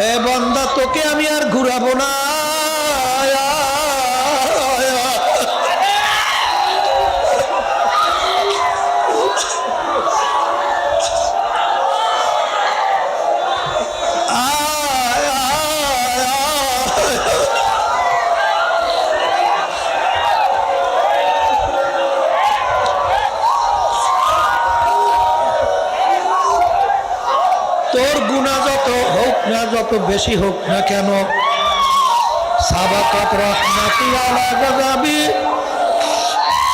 এ বান্দা তোকে আমি আর ঘুরাবো না। তোর গুনাহ যত হোক না, যত বেশি হোক না কেন, সাবাকাত রাহমাতি আলা গাযাবি,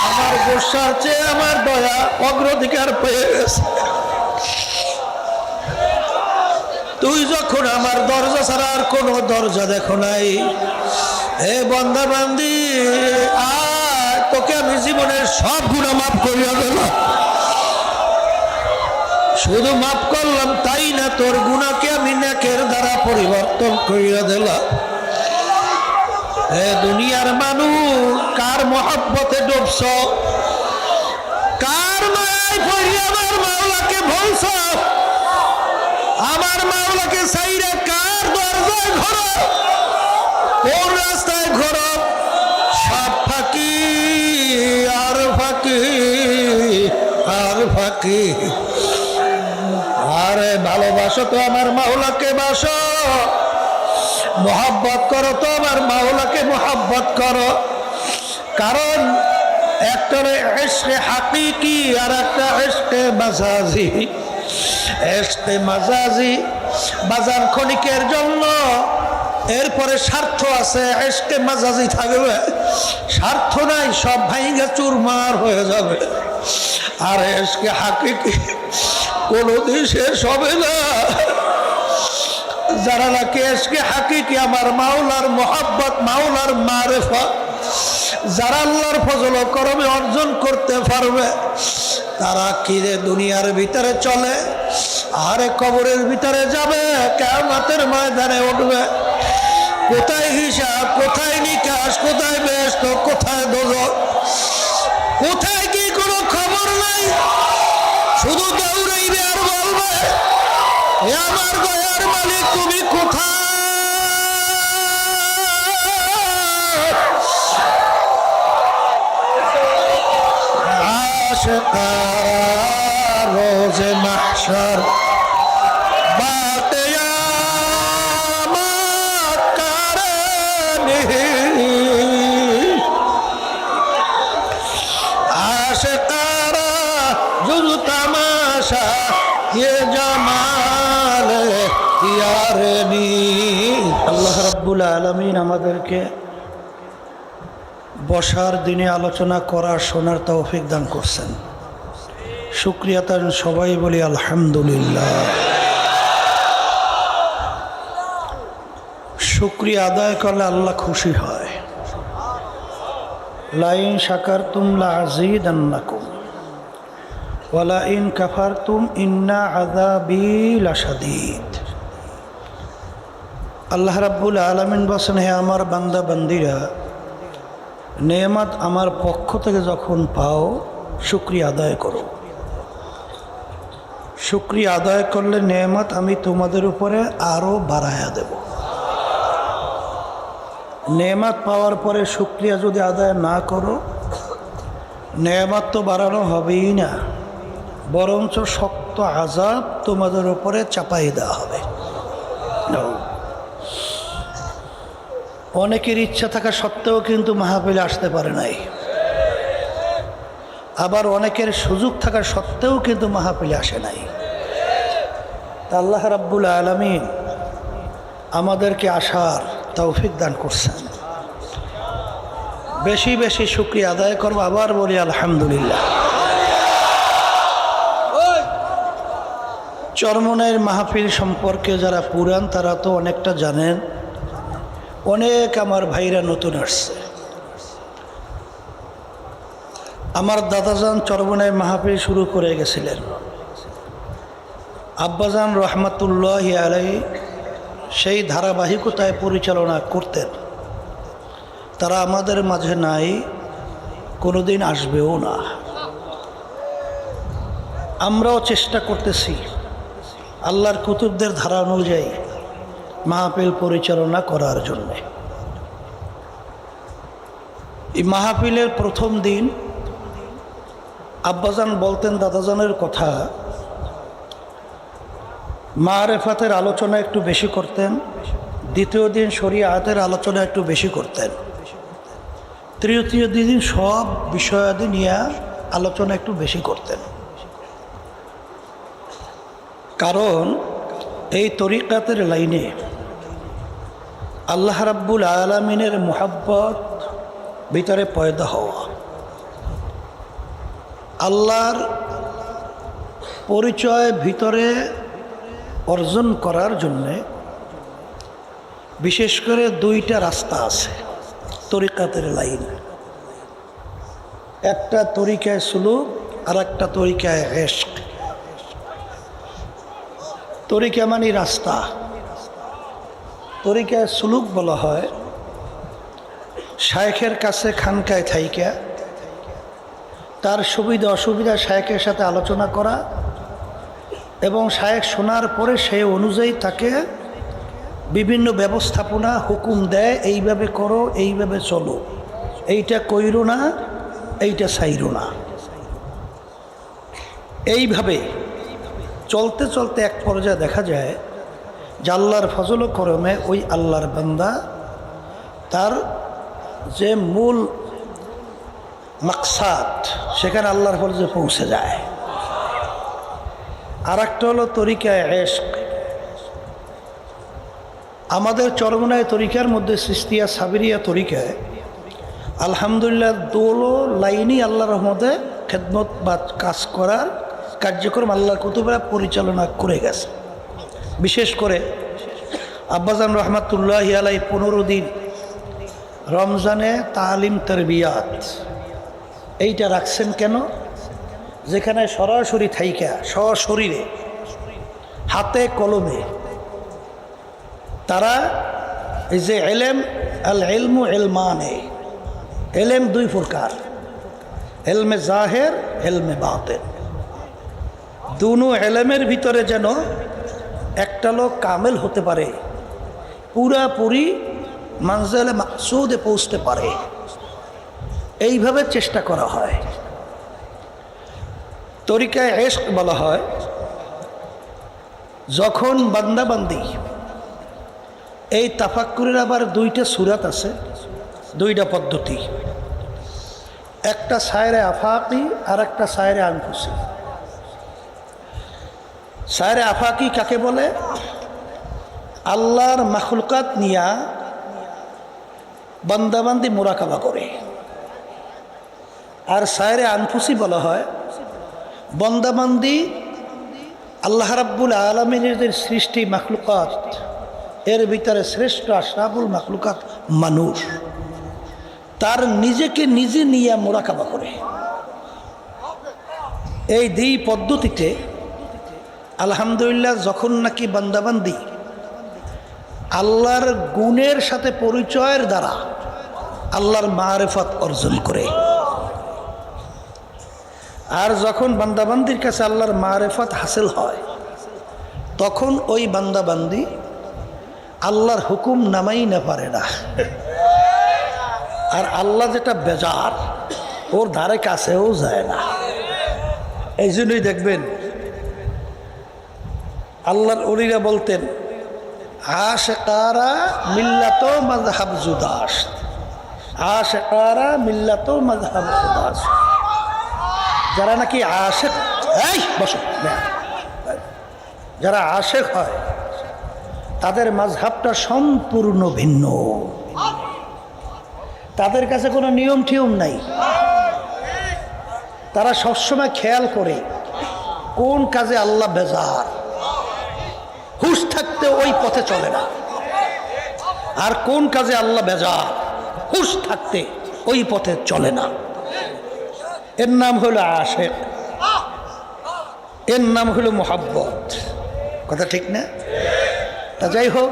আমার গোসার চেয়ে আমার দয়া অগ্রাধিকার পেয়ে গেছে। তুই যখন আমার দরজা ছাড়া আর কোনো দরজা দেখো নাই, হে বান্দা বান্দি, আর তোকে আমি জীবনের সব গুনাহ মাফ করিয়া দিলাম। শুধু মাফ করলাম তাই না, তোর গুনাহকে আমি নেকের দ্বারা পরিবর্তন করিয়া দিলাম। এ দুনিয়ার মানুষ, কার মহব্বতে ডুবছ, কার মায়ায় পড়ি আমার মাওলাকে ভুলছ, আমার মাওলাকে চাইরা কার দরজায় ঘোরো, কোন রাস্তায় ঘোরো, সব ফাঁকি আর ফাঁকি আর ফাঁকি। আরে ভালোবাসো তো আমার মাওলাকে বাসো, মোহাব্বত করো তো আমার মাওলাকে মোহাব্বত করো। কারণ একটা ইশকে হাকিকি আর একটা ইশকে মাজাজি। ইশকে মাজাজি বাজার ক্ষণিকের জন্য, এরপরে স্বার্থ আছে। ইশকে মাজাজি থাকবে, স্বার্থ নাই, সব ভাঙা চুরমার হয়ে যাবে। আর ইশকে হাকিকি কোনদিন শেষ হবে না। যারা নাকি ইশকে হাকিকি আমার মাওলার মোহাব্বত, মাওলার মারেফত, যারা আল্লাহর ফজল ও করমে অর্জন করতে পারবে, তারা কিরে দুনিয়ার ভিতরে চলে, আরে কবরের ভিতরে যাবে, কিয়ামতের ময়দানে উঠবে। কোথায় হিসাব, কোথায় নিকাশ, কোথায় বেহেশত, কোথায় দোজখ, কোথায় কি কোনো খবর নাই। শুধু দৌড়াইবে আর বলবে, হে আমার দয়ার মালিক তুমি কোথায়? আশিকারা রোজে মাহশর বাতে আমার কারণে, আশিকারা জুজু তামাশা ये জামাল ইয়ারনি। আল্লাহ রাব্বুল আলামিন আমাদেরকে বসার দিনে আলোচনা করার, শোনার তৌফিক দান করছেন। শুকরিয়া তার সবাই বলি আলহামদুলিল্লাহ। শুকরিয়া আদায় করলে আল্লাহ খুশি হয়। লাইন শাকারতুম লাযীদান্নাকুম ওয়ালা ইন কাফারতুম ইন্না আযাবি লাশাদীদ। আল্লাহ রাব্বুল আলামিন বলেন, হে আমার বান্দা বান্দিরা, নেয়ামত আমার পক্ষ থেকে যখন পাও শুকরিয়া আদায় করো। শুকরিয়া আদায় করলে নেয়ামত আমি তোমাদের উপরে আরো বাড়ায়া দেব। নেয়ামত পাওয়ার পরে শুকরিয়া যদি আদায় না করো, নেয়ামত তো বাড়ানো হবেই না, বরঞ্চ শক্ত আযাব তোমাদের উপরে চাপাই দেওয়া হবে। অনেকের ইচ্ছা থাকা সত্ত্বেও কিন্তু মাহফিলে আসতে পারে নাই, আবার অনেকের সুযোগ থাকা সত্ত্বেও কিন্তু মাহফিলে আসে নাই। আল্লাহ রাব্বুল আলামিন আমাদেরকে আসার তৌফিক দান করছেন। বেশি বেশি শুকরিয়া আদায় করব। আবার বলি আলহামদুলিল্লাহ। চরমনের মাহফিল সম্পর্কে যারা পুরান তারা তো অনেকটা জানেন, অনেক আমার ভাইরা নতুন আসছে। আমার দাদাজান চরমনের মাহফিল শুরু করে গেছিলেন, আব্বাজান রহমাতুল্লাহি আলাইহি সেই ধারাবাহিকতায় পরিচালনা করতেন। তারা আমাদের মাঝে নাই, কোনোদিন আসবেও না। আমরাও চেষ্টা করতেছি আল্লাহর কুতুবদের ধারা অনুযায়ী মাহফিল পরিচালনা করার জন্যে। এই মাহফিলের প্রথম দিন আব্বাজান বলতেন দাদাজানের কথা, মারেফাতের আলোচনা একটু বেশি করতেন, দ্বিতীয় দিন শরিয়াতের আলোচনা একটু বেশি করতেন, তৃতীয় দিন সব বিষয়াদি নিয়ে আলোচনা একটু বেশি করতেন। কারণ এই তরিকাতের লাইনে আল্লাহ রাব্বুল আলামিনের মুহাব্বত ভিতরে পয়দা হওয়া, আল্লাহর পরিচয় ভিতরে অর্জন করার জন্যে বিশেষ করে দুইটা রাস্তা আছে তরিকাতের লাইন। একটা তরিকায় সুলুক আর একটা তরিকায় ইশক। তরিকা মানে রাস্তা, তরিকায় সুলুক বলা হয় শায়েখের কাছে খানকায় থাইকা তার সুবিধা অসুবিধা শায়েখের সাথে আলোচনা করা এবং শায়েখ শোনার পরে সেই অনুযায়ী তাকে বিভিন্ন ব্যবস্থাপনা হুকুম দেয়, এইভাবে করো, এইভাবে চলো, এইটা কইরো না, এইটা ছাইরো না। এইভাবে চলতে চলতে এক পর্যায়ে দেখা যায় যে আল্লাহর ফজল ও করমে ওই আল্লাহর বান্দা তার যে মূল মাকসাদ সেখানে আল্লাহর ফজলে পৌঁছে যায়। আর একটা হলো তরিকায় ইশক। আমাদের চরমনায় তরিকার মধ্যে সিস্তিয়া সাবিরিয়া তরিকায় আলহামদুলিল্লাহ দোলো লাইনই আল্লাহর রহমতে খেদমত বা কাজ করার কার্যক্রম আল্লাহর কুতুবরা পরিচালনা করে গেছে। বিশেষ করে আব্বাজান রহমাতুল্লাহ আলাই 15 দিন রমজানে তালিম তারবিয়াত এইটা রাখছেন কেন? যেখানে সরাসরি থাইকা সশরীরে হাতে কলমে তারা এই যে এলেম আল ইলমু ইলমানে, এলেম দুই প্রকার, এলমে জাহের, এলমে বাতেন। দুনো এলেমের ভিতরে যেন একটা লোক কামেল হতে পারে, পুরাপুরি মানজিলে মাকসুদে পৌঁছতে পারে, এইভাবে চেষ্টা করা হয়। তরিকায় ইশক বলা হয় যখন বান্দাবান্দি এই তাফাক্কুরের আবার দুইটা সূরাত আছে, দুইটা পদ্ধতি, একটা সায়রে আফাকি আর একটা সায়রে আনফুসি। সায়রে আফাকি কাকে বলে? আল্লাহর মাখলুকাত নিয়া বান্দাবান্দি মুরাকাবা করে। আর সায়রে আনফুসি বলা হয় বান্দাবান্দি আল্লাহ রাব্বুল আলামিনের যে সৃষ্টি মাখলুকাত এর ভিতরে শ্রেষ্ঠ আশরাফুল মাখলুকাত মানুষ, তার নিজেকে নিজে নিয়ে মুরাকাবা করে। এই দুই পদ্ধতিতে আলহামদুলিল্লাহ যখন নাকি বান্দাবান্দি আল্লাহর গুণের সাথে পরিচয়ের দ্বারা আল্লাহর মারেফত অর্জন করে, আর যখন বান্দাবান্দির কাছে আল্লাহর মারেফত হাসিল হয় তখন ওই বান্দাবান্দি আল্লাহর হুকুম নামাই না পারে না। আর আল্লাহ যেটা বেজার ওর ধারে কাছেও যায় না। এই জন্যই দেখবেন আল্লাহর ওলিরা বলতেন আশিকারা মিল্লাত মাযহাব জুদাস, আশিকারা মিল্লাত মাযহাব জুদাস। যারা নাকি আশিক, এই বসো, যারা আশিক হয় তাদের মাযহাবটা সম্পূর্ণ ভিন্ন। তাদের কাছে কোনো নিয়ম টিয়ম নাই। তারা সবসময় খেয়াল করে কোন কাজে আল্লাহ বেজার, হুশ থাকতে ওই পথে চলে না, আর কোন কাজে আল্লাহ বেজার, হুশ থাকতে ওই পথে চলে না। এর নাম হলো আশিক, এর নাম হলো মুহাব্বত। কথা ঠিক না? তা যাই হোক,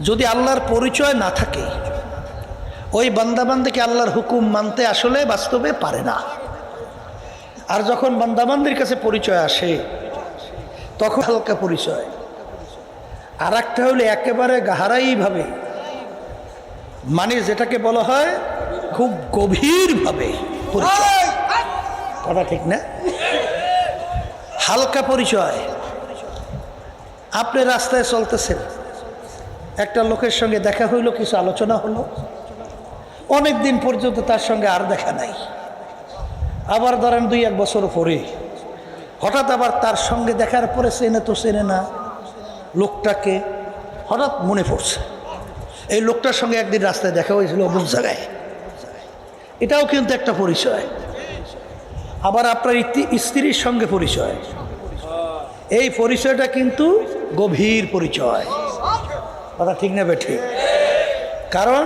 যদি আল্লাহর পরিচয় না থাকে ওই বান্দাবান্দিকে আল্লাহর হুকুম মানতে আসলে বাস্তবে পারে না। আর যখন বান্দাবান্দির কাছে পরিচয় আসে তখন হালকা পরিচয়, আর একটা হলো একেবারে গাহারাইভাবে, মানে যেটাকে বলা হয় খুব গভীরভাবে পরিচয়। কথা ঠিক না? হালকা পরিচয়, আপনি রাস্তায় চলতেছেন, একটা লোকের সঙ্গে দেখা হইলো, কিছু আলোচনা হলো, অনেক দিন পর্যন্ত তার সঙ্গে আর দেখা নাই, আবার ধরেন 2-1 বছর পরে হঠাৎ আবার তার সঙ্গে দেখার পরে চেনে তো চেনে না লোকটাকে, হঠাৎ মনে পড়ছে এই লোকটার সঙ্গে একদিন রাস্তায় দেখা হয়েছিল অমুক জায়গায়। এটাও কিন্তু একটা পরিচয়। আবার আপনার স্ত্রীর সঙ্গে পরিচয়, এই পরিচয়টা কিন্তু গভীর পরিচয়। কথা ঠিক না বেঠিক? কারণ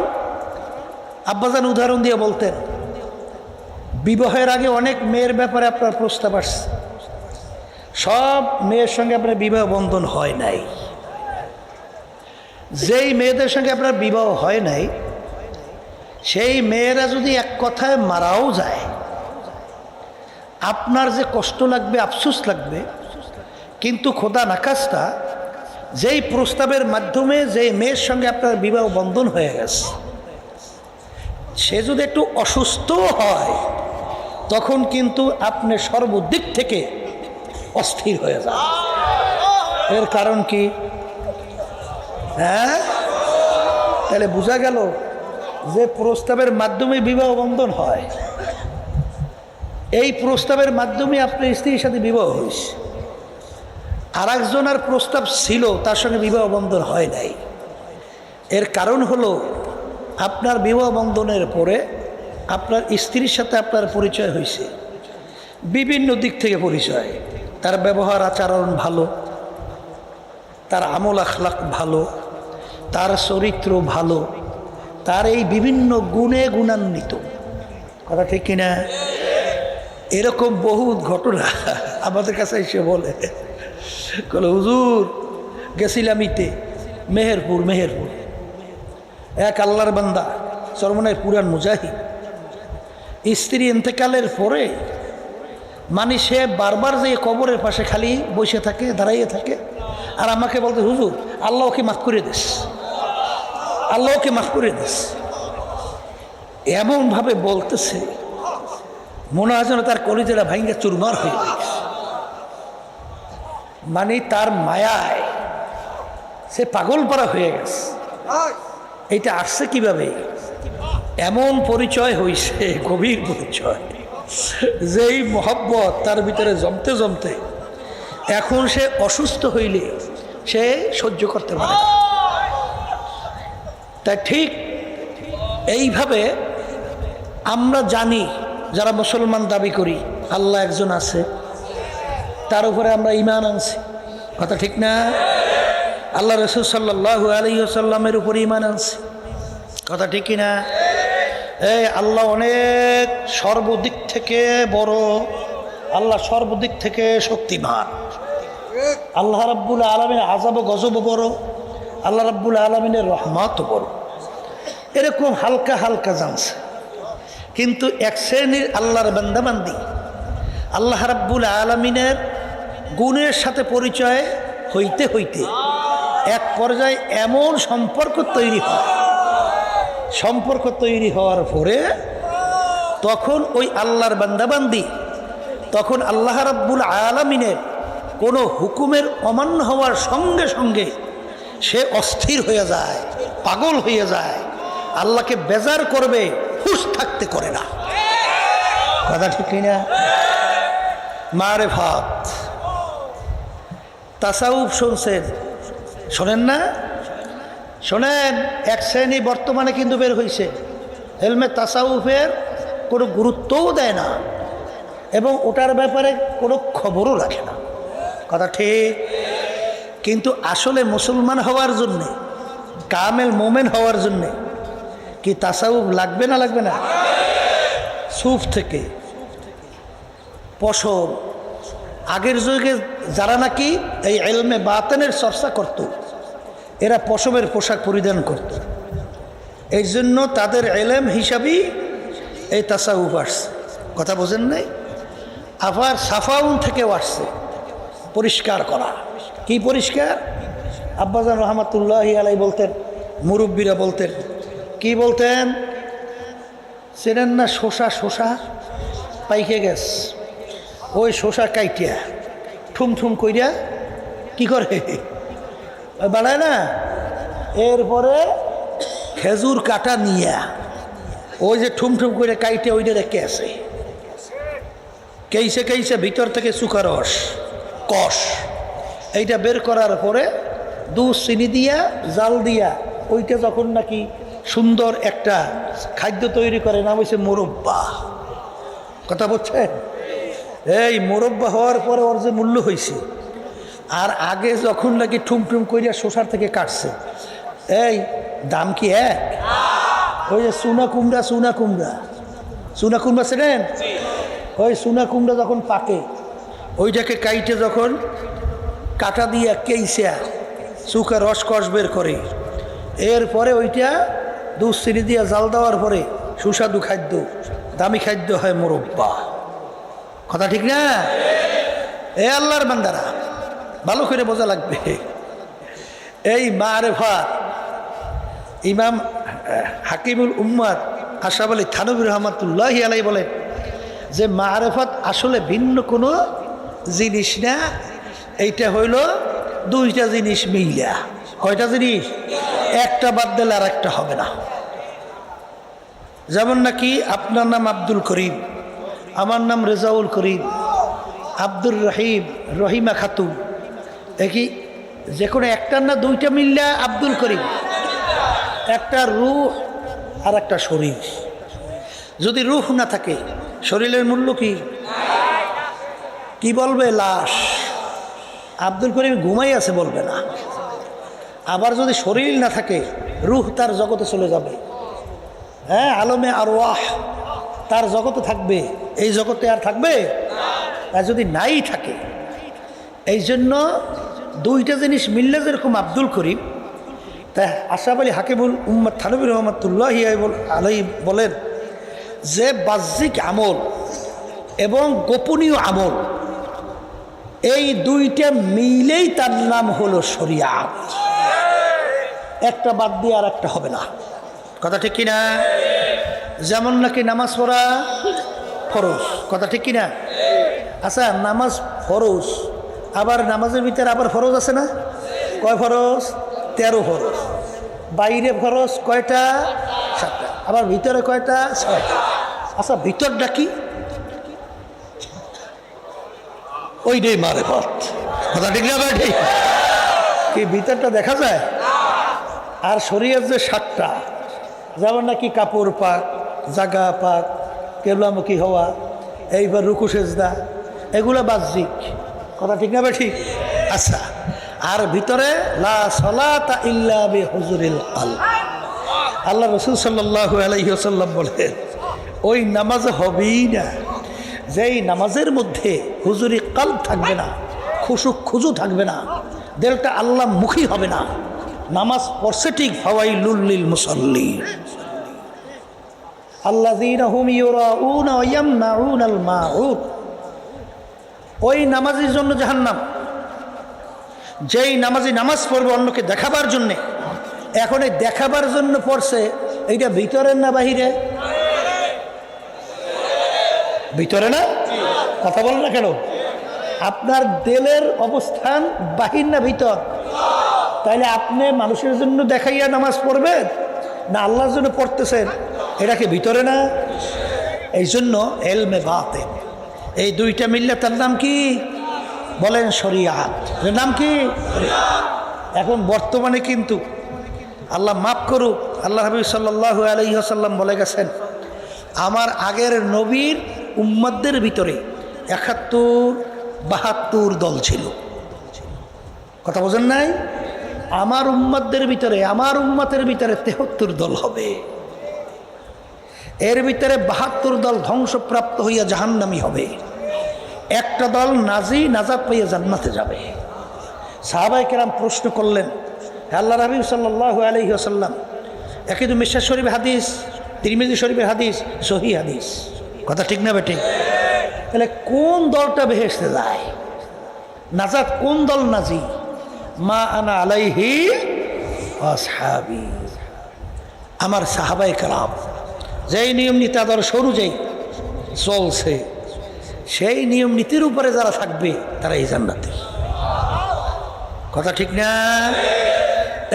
আব্বাজান উদাহরণ দিয়ে বলতেন, বিবাহের আগে অনেক মেয়ের ব্যাপারে আপনার প্রস্তাব আসছে, সব মেয়ের সঙ্গে আপনার বিবাহ বন্ধন হয় নাই। যেই মেয়েদের সঙ্গে আপনার বিবাহ হয় নাই, সেই মেয়েরা যদি এক কথায় মারাও যায়, আপনার যে কষ্ট লাগবে, আফসোস লাগবে, কিন্তু খোদা নাকাস্তা যেই প্রস্তাবের মাধ্যমে যেই মেয়ের সঙ্গে আপনার বিবাহ বন্ধন হয়ে গেছে, সে যদি একটু অসুস্থ হয়, তখন কিন্তু আপনি সর্বদিক থেকে অস্থির হয়ে যান। এর কারণ কি? হ্যাঁ, তাহলে বোঝা গেল যে প্রস্তাবের মাধ্যমে বিবাহ বন্ধন হয়, এই প্রস্তাবের মাধ্যমে আপনার স্ত্রীর সাথে বিবাহ হয়েছে। আর একজনের প্রস্তাব ছিল, তার সঙ্গে বিবাহ বন্ধন হয় নাই। এর কারণ হলো আপনার বিবাহ বন্ধনের পরে আপনার স্ত্রীর সাথে আপনার পরিচয় হয়েছে, বিভিন্ন দিক থেকে পরিচয়। তার ব্যবহার আচরণ ভালো, তার আমল আখলাক ভালো, তার চরিত্র ভালো, তার এই বিভিন্ন গুণে গুণান্বিত। কথা ঠিক কিনা? এরকম বহু ঘটনা আমাদের কাছে এসে বলে, হুজুর গেছিলাম ইতে মেহেরপুর, এক আল্লাহর বান্দা চরমনায় পুরান মুজাহিদ, স্ত্রী ইন্তেকালের পরে মানে সে বারবার যে কবরের পাশে খালি বসে থাকে, দাঁড়াইয়ে থাকে, আর আমাকে বলতে, হুজুর আল্লাহকে মাফ করে দিস, আল্লাহকে মাফ করে দিস। এমনভাবে বলতেছে মনে হয় যেন তার কলিজাটা ভাঙ্গা চুরমার হয়ে গেছে। মানে তার মায়ায় সে পাগল পারা হয়ে গেছে। এইটা আসছে কিভাবে? এমন পরিচয় হয়েছে, গভীর পরিচয়, যেই মহব্বত তার ভিতরে জমতে জমতে এখন সে অসুস্থ হইলে সে সহ্য করতে পারে না। তাই ঠিক এইভাবে আমরা জানি, যারা মুসলমান দাবি করি আল্লাহ একজন আছে, তার উপরে আমরা ঈমান আনছি। কথা ঠিক না? আল্লাহ রাসূল সাল্লাল্লাহু আলাইহি ওয়াসাল্লামের উপরে ঈমান আনছি। কথা ঠিক কিনা? এই আল্লাহ অনেক সর্বদিক থেকে বড়, আল্লাহ সর্বদিক থেকে শক্তিমান, আল্লাহ রাব্বুল আলামিন আযাব ও গজব বড়, আল্লাহ রাব্বুল আলামিনের রহমত বড়। এরকম হালকা হালকা জানছে। কিন্তু এক শ্রেণীর আল্লাহর বান্দাবান্দি আল্লাহ রাব্বুল আলামিনের গুণের সাথে পরিচয় হইতে হইতে এক পর্যায়ে এমন সম্পর্ক তৈরি হয়, সম্পর্ক তৈরি হওয়ার পরে তখন ওই আল্লাহর বান্দাবান্দি তখন আল্লাহ রাব্বুল আলামিনের কোনো হুকুমের অমান্য হওয়ার সঙ্গে সঙ্গে সে অস্থির হয়ে যায়, পাগল হয়ে যায়, আল্লাহকে বেজার করবে, হুঁশ থাকতে করে না। কথা ঠিক না? মারেফাত, তাসাউফ শুনছেন? শোনেন না? শোনেন, এক শ্রেণী বর্তমানে কিন্তু বের হয়েছে, এলমে তাসাউফের কোনো গুরুত্বও দেয় না এবং ওটার ব্যাপারে কোনো খবরও রাখে না। কথা ঠিক? কিন্তু আসলে মুসলমান হওয়ার জন্যে, কামেল মোমেন হওয়ার জন্যে কি তাসাউফ লাগবে না লাগবে না? সুফ থেকে পশম, আগের যুগে যারা নাকি এই ইলমে বাতেনের চর্চা করত, এরা পশমের পোশাক পরিধান করত। এই জন্য তাদের ইলম হিসাবেই এই তাসাউফ আসছে। কথা বোঝেন নাই? আবার সাফাউন থেকেও আসছে, পরিষ্কার করা। কি পরিষ্কার? আব্বাজান রহমাতুল্লাহি আলাই বলতেন, মুরব্বীরা বলতেন, কি বলতেন? চেনেন না শোষা? শোষা পাইকে গেছ, ওই শোষা কাইটিয়া ঠুম ঠুম কইরা কি করে বানায় না, এরপরে খেজুর কাটা নিয়া ওই যে ঠুম ঠুম করে কাইটে ওইটা রেখে আছে, কেইসে কেইসে ভিতর থেকে সুকারস কষ এইটা বের করার পরে দুধ চিনি দিয়া জাল দিয়া ওইটা যখন নাকি সুন্দর একটা খাদ্য তৈরি করে, নাম হয়েছে মোরব্বা। কথা বলছেন? এই মোরব্বা হওয়ার পরে ওর যে মূল্য হয়েছে, আর আগে যখন নাকি ঠুম ঠুম করিয়া শোষার থেকে কাটছে, এই দাম কি এক? ওই যে চুনা কুমড়া, চুনা কুমড়া, চুনা কুমড়া ছিলেন, ওই চুনা কুমড়া যখন পাকে ওইটাকে কাইটে যখন কাটা দিয়া কেইসা চুকা রস কষ বের করে, এরপরে ওইটা দুধ চিনি দিয়া জাল দেওয়ার পরে সুস্বাদু খাদ্য, দামি খাদ্য হয় মোরব্বা। কথা ঠিক না? এ আল্লাহর বান্দারা, ভালো করে বোঝা লাগবে। এই মারেফাত ইমাম হাকিমুল উম্মাত আশরাফ আলী থানভী রহমাতুল্লাহি আলাইহি বলেন যে মারেফাত আসলে ভিন্ন কোনো জিনিস না, এইটা হইল দুইটা জিনিস মিলা। কয়টা জিনিস? একটা বাদ দিলে আর একটা হবে না। যেমন নাকি আপনার নাম আব্দুল করিম, আমার নাম রেজাউল করিম, আব্দুর রহিম, রহিমা খাতুন, দেখি যে কোনো একটার না দুইটা মিললা আব্দুল করিম। একটা রূহ আর একটা শরীর। যদি রূহ না থাকে শরীরের মূল্য কি? কি বলবে? লাশ। আব্দুল করিম ঘুমাই আছে বলবে না। আবার যদি শরীর না থাকে রূহ তার জগতে চলে যাবে, হ্যাঁ, আলমে আরওয়াহ তার জগতে থাকবে, এই জগতে আর থাকবে? আর যদি নাই থাকে, এই জন্য দুইটা জিনিস মিললে যেরকম আব্দুল করিম, তাই আশরাফ আলী হাকিমুল উম্মাত থানভী রহমাতুল্লাহি আলাইহি বলেন যে বাহ্যিক আমল এবং গোপনীয় আমল, এই দুইটা মিলেই তার নাম হলো শরিয়াত। একটা বাদ দিয়ে আর একটা হবে না। কথা ঠিক কিনা? যেমন নাকি নামাজ পড়া ফরজ। কথা ঠিক কিনা? আচ্ছা, নামাজ ফরজ, আবার নামাজের ভিতরে আবার ফরজ আছে না? কয় ফরজ? 13 ফরজ। বাইরে ফরজ কয়টা? 7টা। আবার ভিতরে কয়টা? 6টা। আচ্ছা, ভিতরটা কি? ওইটাই মারেফত। কথা ঠিক না ভাই? ঠিক কি? ভিতরটা দেখা যায়? আর শরীয়ত যে 7টা, যেমন নাকি কাপড় পাক, জাগা পাক, কেবলামুখী হওয়া, এইবার রুকু সেজদা, এগুলো বাহ্যিক। কথা ঠিক না ভাই? ঠিক। আচ্ছা, আর ভিতরে লা সালাতা ইল্লা বিহুজুরিল কলব। আল্লাহ রাসূল সাল্লাল্লাহু আলাইহি ওয়াসাল্লাম বলেন ওই নামাজ হবেই না যেই নামাজের মধ্যে হুজুরি কলব থাকবে না, খুশু খুজু থাকবে না, দিলটা আল্লাহ মুখী হবে না। নামাজ পড়ছে ঠিক, ফাওয়াইলুল লিল মুসাল্লিন আল্লাযীনা হুম ইউরাউনা ওয়া ইয়ামনাউনাল মাউন। ওই নামাজের জন্য জাহান্নাম। যেই নামাজি নামাজ পড়বে অন্যকে দেখাবার জন্যে, এখন এই দেখাবার জন্য পড়ছে, এইটা ভিতরের না বাহিরে? ভিতরে না? কথা বলেন না কেন? আপনার দিলের অবস্থান বাহির না ভিতর? তাইলে আপনি মানুষের জন্য দেখাইয়া নামাজ পড়বেন না আল্লাহর জন্য পড়তেছেন? এটা কি ভিতরে না? এই জন্য এলমে বাতিন, এই দুইটা মিললে তার নাম কি? বলেন শরিয়াত। এর নাম কি? এখন বর্তমানে কিন্তু আল্লাহ মাফ করুক, আল্লাহ হাবিব সাল্লাল্লাহু আলাইহি ওয়াসাল্লাম বলে গেছেন আমার আগের নবীর উম্মতদের ভিতরে 71-72 দল ছিল। কথা বোঝেন নাই? আমার উম্মতদের ভিতরে, আমার উম্মতের ভিতরে 73 দল হবে। এর ভিতরে 72 দল ধ্বংসপ্রাপ্ত হইয়া জাহান্নামী হবে, একটা দল নাজাত পাইয়া জান্নাতে যাবে। সাহাবায়ে কেরাম প্রশ্ন করলেন, আল্লাহ হাবিব সাল্লাল্লাহু আলাইহি ওয়াসাল্লাম, একই তো মিশকাত শরীফ হাদিস, তিরমিজি শরীফের হাদিস, সহিহ হাদিস। কথা ঠিক না বেঠিক? তাহলে কোন দলটা বেহেশতে যায়? নাজাত কোন দল নাজি? মা আনা আলাইহি আসহাবি, আমার সাহাবায়ে কেরাম যেই নিয়ম নীতি আদর্শ অনুযায়ী চলছে, সেই নিয়ম নীতির উপরে যারা থাকবে তারা এই জান্নাতে। কথা ঠিক না?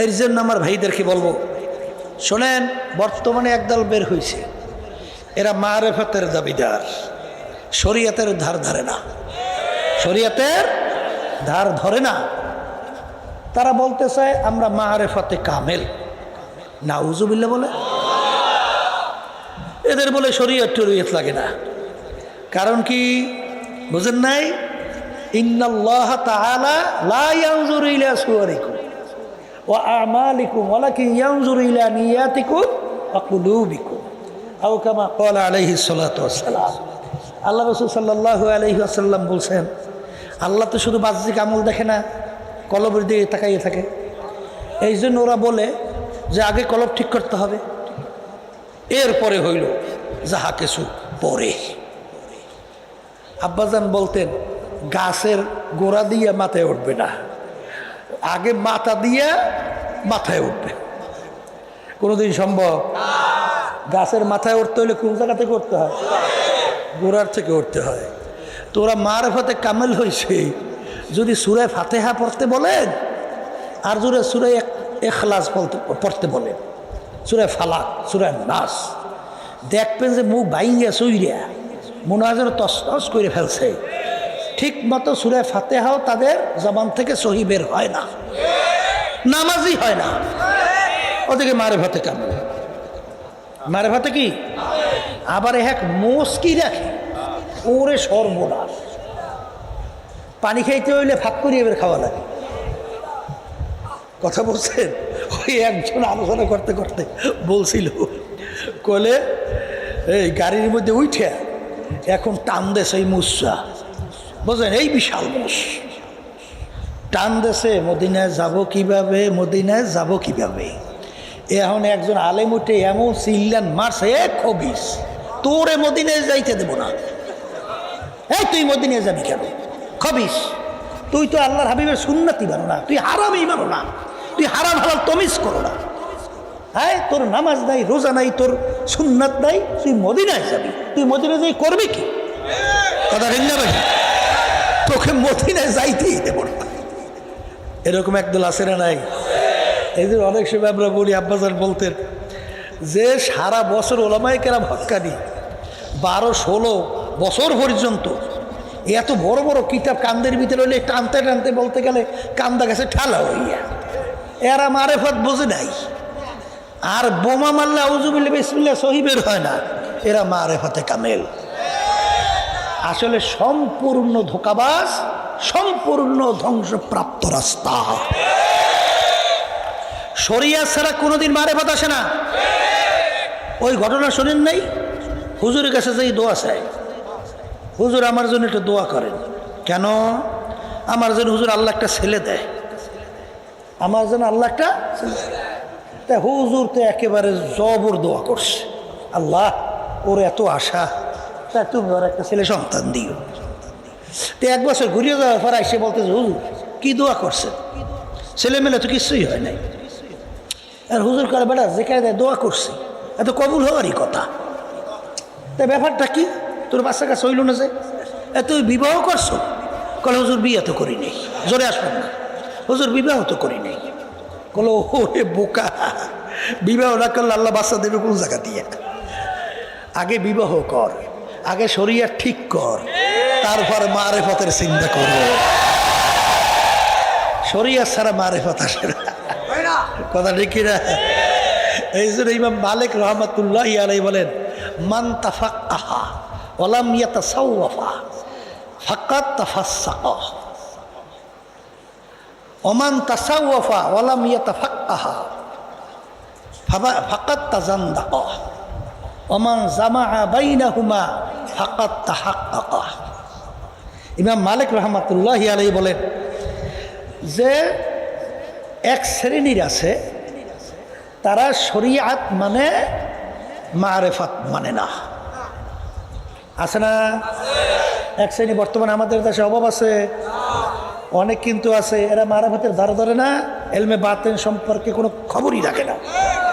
এর জন্য আমার ভাইদেরকে বলবো, শোনেন, বর্তমানে একদল বের হয়েছে, এরা মারেফতের দাবিদার, শরীয়তের ধার ধরে না, শরীয়তের ধার ধরে না। তারা বলতে চায় আমরা মারেফতে কামেল। নাউজুবিল্লাহ বলে। এদের বলে শরীয়ত টরীয়ত লাগে না। কারণ কি বুঝেন নাই? ইন্নাল্লাহ তাআলা লা ইয়ানজুরু ইলা সুওয়ারিকুম ওয়া আমালিকুম ওয়ালাকিন ইয়ানজুরু ইলা নিয়াতিকুম ওয়া কুলুবিকুম, আও কামা ক্বালা আলাইহিস সালাতু ওয়াস সালাম। আল্লাহ রাসূল সাল্লাল্লাহু আলাইহি ওয়াসাল্লাম বলছেন, আল্লাহ তো শুধু বাহ্যিক আমল দেখে না, কলবের দিকে তাকাইয়ে থাকে। এই জন্য ওরা বলে যে আগে কলব ঠিক করতে হবে, এরপরে হইল যাহা কিছু পরে। আব্বাজান বলতেন গাছের গোড়া দিয়ে মাথায় উঠবে না, আগে মাথা দিয়ে মাথায় উঠবে। কোনোদিন সম্ভব? গাছের মাথায় উঠতে হলে কোন জায়গা থেকে উঠতে হয়? গোড়ার থেকে উঠতে হয়। তো ওরা মারফতে কামেল হয়েছে যদি সূরা ফাতিহা পড়তে বলেন, আর যদি সূরা ইখলাস পড়তে বলেন, সূরা ফালাক, সূরা নাস, দেখবেন যে মুখ বাইঙ্গা চুইরা মনে হয় যেন তসতস করে ফেলছে। ঠিক মতো সূরা ফাতিহাও তাদের জবান থেকে সহি বের হয় না, নামাজই হয় না। ওদিকে মারেফতে কামেল। মারেফতে কি? আবার এক মুস্কি রাখে, ওরে সর্বনাশ। পানি খাইতে হইলে ভাত করে এবার খাওয়া লাগে। কথা বলছেন? ওই একজন আলোচনা করতে করতে বলছিল, কলে এই গাড়ির মধ্যে উঠে এখন টান দেশে এই মুসা, বুঝলেন, এই বিশাল মুস টান দেশে মদিনায় যাব কিভাবে, মদিনায় যাব কিভাবে। এখন একজন আলেম উঠে এমন চিল্লান মারছে, এ খবিস, তোরে মদিনায় যাইতে দেব না। এই তুই মদিনায় যাবি কেন? খবিস, তুই তো আল্লাহর হাবিবের সুন্নতি মানো না, তুই হারামই মানো না, তুই হারাম হালাল তমিজ করো না। হ্যাঁ, তোর নামাজ নাই, রোজা নাই, তোর সুন্নাত নাই, তুই মদিনায় যাবি। তুই মদিনায় যাই করবি কি? কথা ঠিক না ভাই? তোকে মদিনায় যাইতেই দেব না। এরকম একদল আছে না নাই? এই যে অনেক সময় আমরা বলি, আব্বাজান বলতেন যে সারা বছর ওলামায়ে কেরাম হক্কানি 12-16 বছর পর্যন্ত এত বড় বড় কিতাব কান্দের ভিতরে হইলে টানতে টানতে বলতে গেলে কান্দা গেছে ঠালা হইয়া। এরা মারেফত বোঝে নাই, আর বোমা মারলে আউযুবিল্লাহ বিসমিল্লাহ সহি বের হয় না। এরা মারেফতে কামেল। আসলে সম্পূর্ণ ধোঁকাবাজ, সম্পূর্ণ ধ্বংসপ্রাপ্ত রাস্তা। শরিয়াত ছাড়া কোনোদিন মারেফত আসে না। ওই ঘটনা শোনেন নাই? হুজুরের কাছে যেই দোয়া চায়, হুজুর আমার জন্য একটু দোয়া করেন। কেন? আমার জন্য হুজুর আল্লাহ একটা ছেলে দেয়, আমার জন্য আল্লাহ একটা। তা হুজুর তো একেবারে জবর দোয়া করছে, আল্লাহ ওর এত আশা, তা তুমি ওর একটা ছেলে সন্তান দিও। তো 1 বছর ঘুরিয়ে যাওয়ার পর এসে বলতেছে, হুজুর কি দোয়া করছে? ছেলে মেলে তো কিছুই হয় নাই। আর হুজুর করে, বেটা যেখানে দোয়া করছি এত কবুল হওয়ারই কথা। তা ব্যাপারটা কি? তোর বাচ্চা কাছে হইল না যে তুই বিবাহ করছো? কলে হুজুর বিয়ে তো করি নেই। জোরে আসবেন না, হুজুর বিবাহ তো করি নেই। কলো ওরে বোকা, বিবাহ না করলে আল্লাহ বাচ্চা দেবে কোন জায়গা দিয়ে? আগে বিবাহ কর, আগে শরীয়ত ঠিক কর, তারপর মারেফতের চিন্তা করো। শরীয়ত ছাড়া মারেফত আসে না। কথা ঠিক না? এই জন্য ইমাম মালিক রহমাতুল্লাহি আলাইহি বলেন, মান তাফাক্কাহা ওয়া লাম ইয়াতাসাওয়াফা ফাকাদ তাফাসসাকা, ওমান তাসাওয়াফা ওয়া লাম ইয়াতাফাক্কাহা ফাকাদ তাজান্দাকা, ওমান জামাআ বাইনাহুমা ফাকাদ তাহাক্কাকা। ইমাম মালিক রহমাতুল্লাহি আলাইহি বলেন যে এক শ্রেণীর আছে, তারা শরিয়াত মানে মারেফত মানে না। আছে না? এক শ্রেণী বর্তমানে আমাদের দেশে অভাব আছে। অনেক কিন্তু আছে এরা মারাফতের ধারে ধরে না, এলমে বাতেন সম্পর্কে কোনো খবরই রাখে না,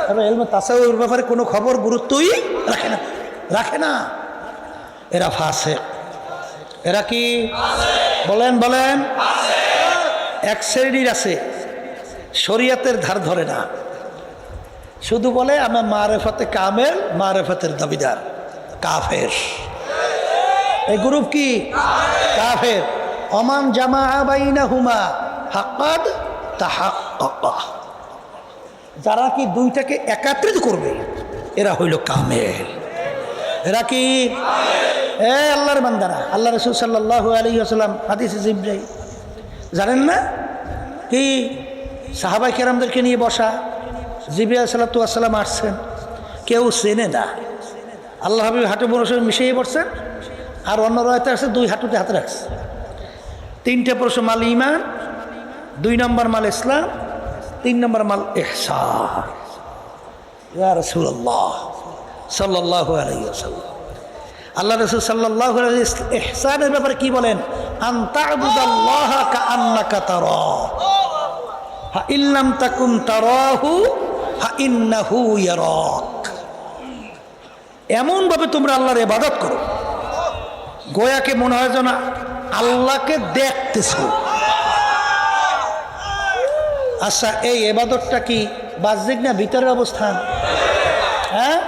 এবার এলমে তাসাউর ব্যাপারে কোনো খবর গুরুত্বই রাখে না। এরা ফাসিক। এরা কি বলেন বলেন? এক শ্রেণীর আছে শরীয়তের ধার ধরে না, শুধু বলে আমার মারেফতে কামেল, মারেফতের দাবিদার, কাফের। এই গ্রুপ কি? কাফের। অমান জামা বাইনাহুমা হাক্কাদ তাহাক্কাকা, যারা কি দুইটাকে একত্রিত করবে এরা হইল কামেল। এরা কি? আল্লাহর বান্দারা। আল্লাহ রাসূল সাল্লাল্লাহু আলাইহি ওয়াসাল্লাম হাদিসে জিবরাইল জানেন না কি, সাহাবায়ে কেরামদেরকে নিয়ে বসা, জিবরাইল সাল্লাল্লাহু আলাইহি ওয়াসাল্লাম আসছেন, কেউ চেনে না, আল্লাহ হাবিব হাঁটু বসে মিশিয়ে পড়ছেন, আর অন্য রয়তে আছে দুই হাঁটুতে হাতে রাখছে। তিনটে প্রশ্ন, মাল ঈমান, 2 নম্বর মাল ইসলাম, 3 নম্বর মাল ইহসান। ইয়া রাসূলুল্লাহ সাল্লাল্লাহু আলাইহি ওয়াসাল্লাম, আল্লাহ রাসূল সাল্লাল্লাহু আলাইহি ওয়াসাল্লাম ইহসানের ব্যাপারে কি বলেন? আন তা'বুদাল্লাহা কাআন্নাকা তারাহু ফা ইন লাম তাকুন তারাহু ফা ইন্নাহু ইয়ারাক। এমন ভাবে তোমরা আল্লাহর ইবাদত করো গোয়াকে মনে হয় যেন আল্লাহকে দেখতেছো। আচ্ছা, এই ইবাদতটা কি বাহ্যিক না ভিতরের অবস্থান? হ্যাঁ,